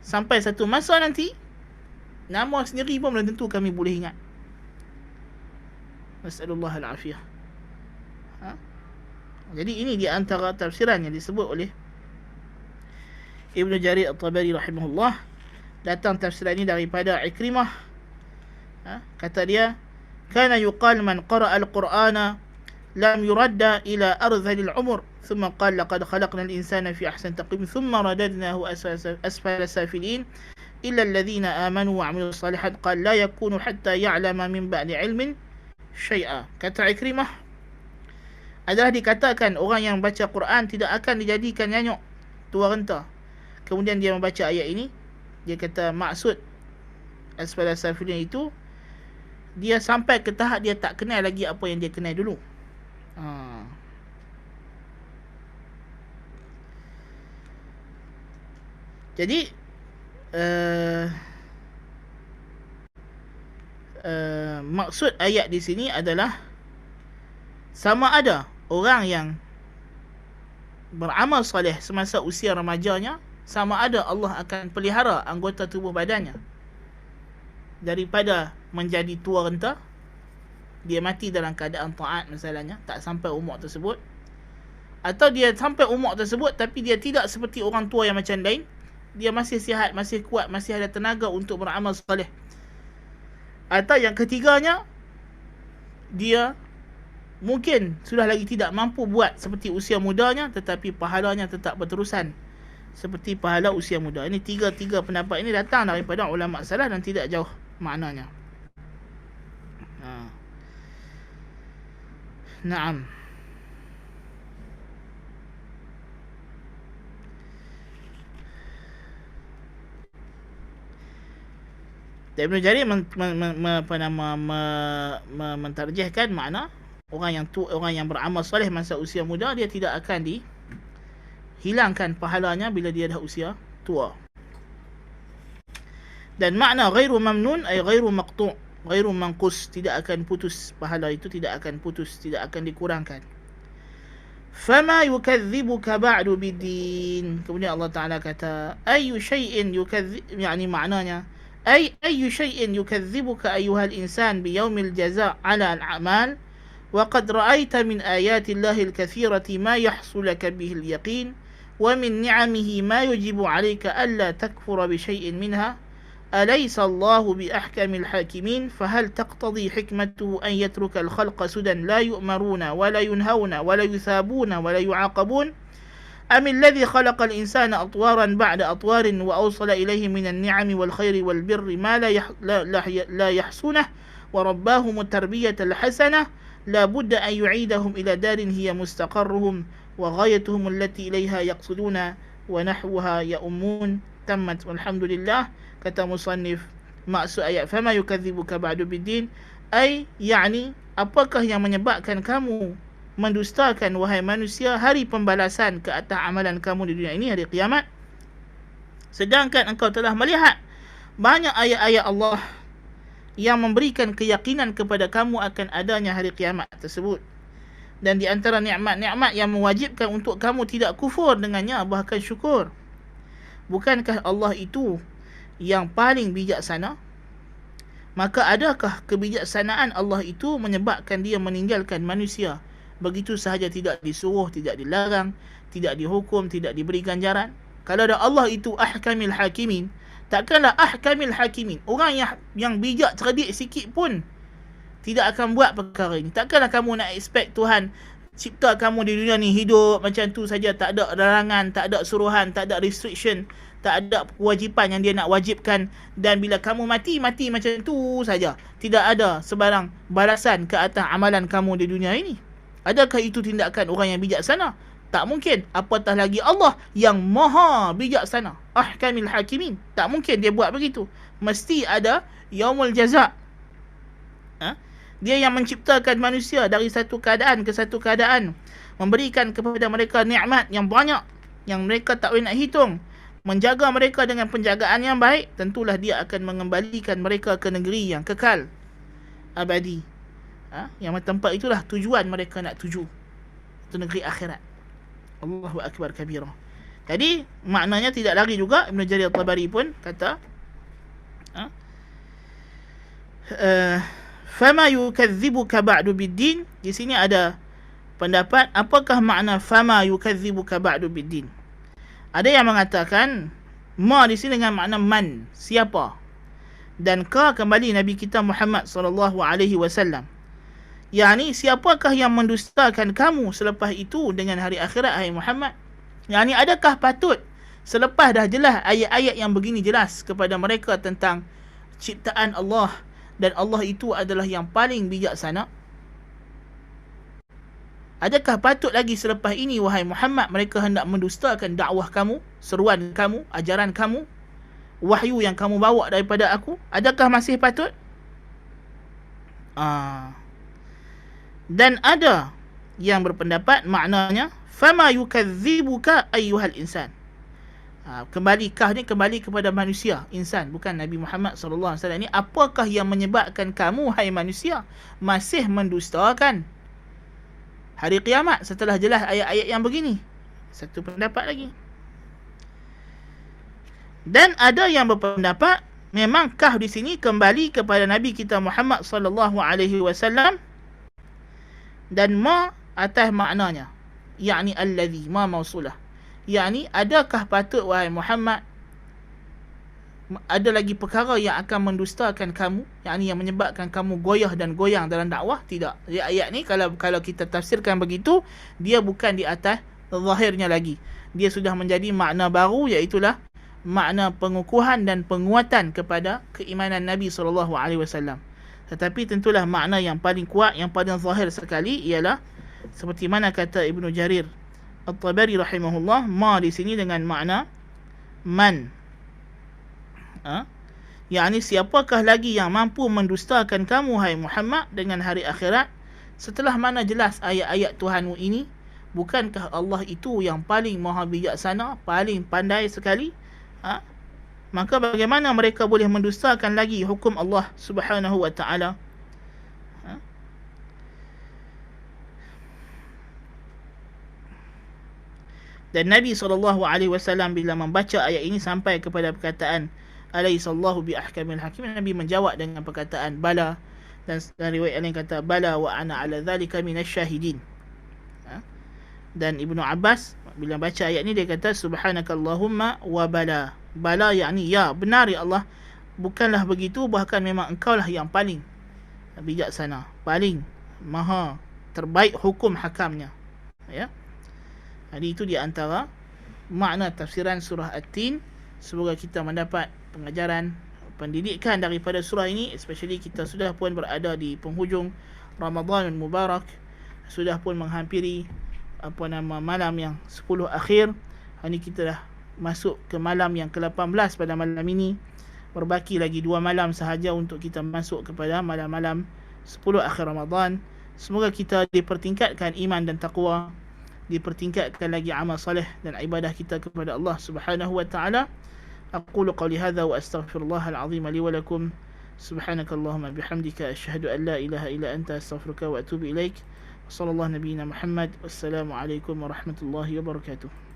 sampai satu masa nanti, nama sendiri pun belum tentu kami boleh ingat. Nas'alullah al-afiyah. Jadi ini di antara tafsiran yang disebut oleh Ibn Jarir At-Tabari rahimahullah. Datang tafsiran ini daripada Ikrimah. Kata dia, kana yuqal man qara'a al-Qur'ana lam yuradda ila arzalil umur, thumma qala laqad khalaqna al-insana fi ahsani taqwim thumma radadnahu asfala safilin illa alladhina amanu wa 'amilus salihat qala la yakunu hatta ya'lama min ba'di 'ilmin syai'a. Kata Ikrimah, adalah dikatakan orang yang baca Quran tidak akan dijadikan nyanyuk, tua renta. Kemudian dia membaca ayat ini, dia kata maksud asfala safilin itu, dia sampai ke tahap dia tak kenal lagi apa yang dia kenal dulu. Jadi maksud ayat di sini adalah sama ada orang yang beramal soleh semasa usia remajanya, sama ada Allah akan pelihara anggota tubuh badannya daripada menjadi tua renta, dia mati dalam keadaan taat misalnya, tak sampai umur tersebut, atau dia sampai umur tersebut tapi dia tidak seperti orang tua yang macam lain, dia masih sihat, masih kuat, masih ada tenaga untuk beramal soleh. Atau yang ketiganya, dia mungkin sudah lagi tidak mampu buat seperti usia mudanya, tetapi pahalanya tetap berterusan seperti pahala usia muda. Ini tiga pendapat ini datang daripada ulama salaf dan tidak jauh maknanya. Naam. Ibn Jarir mentarjihkan makna orang yang beramal soleh masa usia muda, dia tidak akan dihilangkan pahalanya bila dia dah usia tua. Dan makna ghairu mamnun ay ghairu maqtu', ghairu manqus, tidak akan putus, pahala itu tidak akan putus, tidak akan dikurangkan. Fama yukadzibuka ba'du bidin. Kemudian Allah Ta'ala kata, ayu syai'in yukadzib, yani maknanya أي شيء يكذبك أيها الإنسان بيوم الجزاء على الأعمال وقد رأيت من آيات الله الكثيرة ما يحصل لك به اليقين ومن نعمه ما يجب عليك ألا تكفر بشيء منها أليس الله بأحكم الحاكمين فهل تقتضي حكمته أن يترك الخلق سدى لا يؤمرون ولا ينهون ولا يثابون ولا يعاقبون أم الذي خلق الإنسان أطوارا بعد أطوار وأوصل إليه من النعم والخير والبر ما لا يحسنه ورباهم التربية الحسنة لا بد أن يعيدهم إلى دار هي مستقرهم وغايتهم التي إليها يقصدون ونحوها يؤمون. تمت والحمد لله. Kata musannif, maksud ayat fama yukadzibuka ba'du biddin, ai yani apakah yang menyebabkan kamu mendustakan wahai manusia hari pembalasan ke atas amalan kamu di dunia ini, hari kiamat, sedangkan engkau telah melihat banyak ayat-ayat Allah yang memberikan keyakinan kepada kamu akan adanya hari kiamat tersebut. Dan di antara nikmat-nikmat yang mewajibkan untuk kamu tidak kufur dengannya, bahkan syukur. Bukankah Allah itu yang paling bijaksana? Maka adakah kebijaksanaan Allah itu menyebabkan dia meninggalkan manusia begitu sahaja, tidak disuruh, tidak dilarang, tidak dihukum, tidak diberi ganjaran? Kalau ada Allah itu ahkamil hakimin, takkanlah ahkamil hakimin, orang yang bijak cerdik sikit pun tidak akan buat perkara ini. Takkanlah kamu nak expect Tuhan cipta kamu di dunia ni hidup macam tu saja, tak ada larangan, tak ada suruhan, tak ada restriction, tak ada kewajipan yang dia nak wajibkan, dan bila kamu mati macam tu saja, tidak ada sebarang balasan ke atas amalan kamu di dunia ini. Adakah itu tindakan orang yang bijaksana? Tak mungkin. Apatah lagi Allah yang maha bijaksana, ahkamil hakimin. Tak mungkin dia buat begitu. Mesti ada yaumul jaza'. Dia yang menciptakan manusia dari satu keadaan ke satu keadaan, memberikan kepada mereka nikmat yang banyak yang mereka tak boleh nak hitung, menjaga mereka dengan penjagaan yang baik. Tentulah dia akan mengembalikan mereka ke negeri yang kekal abadi, yang tempat itulah tujuan mereka nak tuju, itu negeri akhirat. Allahu akbar kabira. Jadi maknanya tidak lagi juga, Ibn Jarir Tabari pun kata fama yukadzibuka ba'du biddin. Di sini ada pendapat apakah makna fama yukadzibuka ba'du biddin. Ada yang mengatakan ma di sini dengan makna man, siapa, dan ka kembali Nabi kita Muhammad sallallahu alaihi wasallam. Yani siapakah yang mendustakan kamu selepas itu dengan hari akhirat, hai Muhammad? Yani adakah patut selepas dah jelas ayat-ayat yang begini jelas kepada mereka tentang ciptaan Allah dan Allah itu adalah yang paling bijaksana, adakah patut lagi selepas ini wahai Muhammad mereka hendak mendustakan dakwah kamu, seruan kamu, ajaran kamu, wahyu yang kamu bawa daripada aku? Adakah masih patut? Dan ada yang berpendapat maknanya fama yukadzibuka ayyuhal insan. Kembali kah ni kembali kepada manusia, insan, bukan Nabi Muhammad sallallahu alaihi wasallam ni. Apakah yang menyebabkan kamu hai manusia masih mendustakan hari kiamat setelah jelas ayat-ayat yang begini? Satu pendapat lagi. Dan ada yang berpendapat memang kah di sini kembali kepada Nabi kita Muhammad sallallahu alaihi wasallam, dan ma atas maknanya, yakni allazi, ma mausulah, yakni adakah patut wahai Muhammad ada lagi perkara yang akan mendustakan kamu, yakni yang menyebabkan kamu goyah dan goyang dalam dakwah? Tidak. Ayat ni kalau kita tafsirkan begitu, dia bukan di atas zahirnya lagi, dia sudah menjadi makna baru, iaitulah makna pengukuhan dan penguatan kepada keimanan Nabi SAW. Tetapi tentulah makna yang paling kuat, yang paling zahir sekali ialah seperti mana kata Ibn Jarir At-Tabari rahimahullah, ma di sini dengan makna man. Yakni siapakah lagi yang mampu mendustakan kamu hai Muhammad dengan hari akhirat setelah mana jelas ayat-ayat Tuhanmu ini? Bukankah Allah itu yang paling maha bijaksana, paling pandai sekali? Maka bagaimana mereka boleh mendustakan lagi hukum Allah Subhanahu wa ta'ala? Dan Nabi SAW bila membaca ayat ini sampai kepada perkataan alaihissallahu bi ahkamil hakim, Nabi menjawab dengan perkataan bala, dan riwayat lain kata bala wa ana ala dhalika minasyahidin. Dan Ibnu Abbas bila baca ayat ni dia kata subhanakallahumma wa bala. Bala yakni ya, benar ya Allah. Bukanlah begitu, bahkan memang engkaulah yang paling bijaksana, paling maha terbaik hukum hakamnya. Ya. Jadi itu di antara makna tafsiran surah At-Tin. Semoga kita mendapat pengajaran, pendidikan daripada surah ini, especially kita sudah pun berada di penghujung Ramadan Mubarak, sudah pun menghampiri malam yang 10 akhir. Hari ini kita dah masuk ke malam yang ke-18 pada malam ini. Berbaki lagi 2 malam sahaja untuk kita masuk kepada malam-malam 10 akhir Ramadan. Semoga kita dipertingkatkan iman dan taqwa, dipertingkatkan lagi amal soleh dan ibadah kita kepada Allah Subhanahu wa taala. Aqulu qawli hadza wa astaghfirullahal azim li wa lakum. Subhanakallahumma bihamdika asyhadu an la ilaha illa anta astaghfiruka wa atubu ilaik. Sallallahu nabiyina Muhammad. Wassalamu alaikum warahmatullahi wabarakatuh.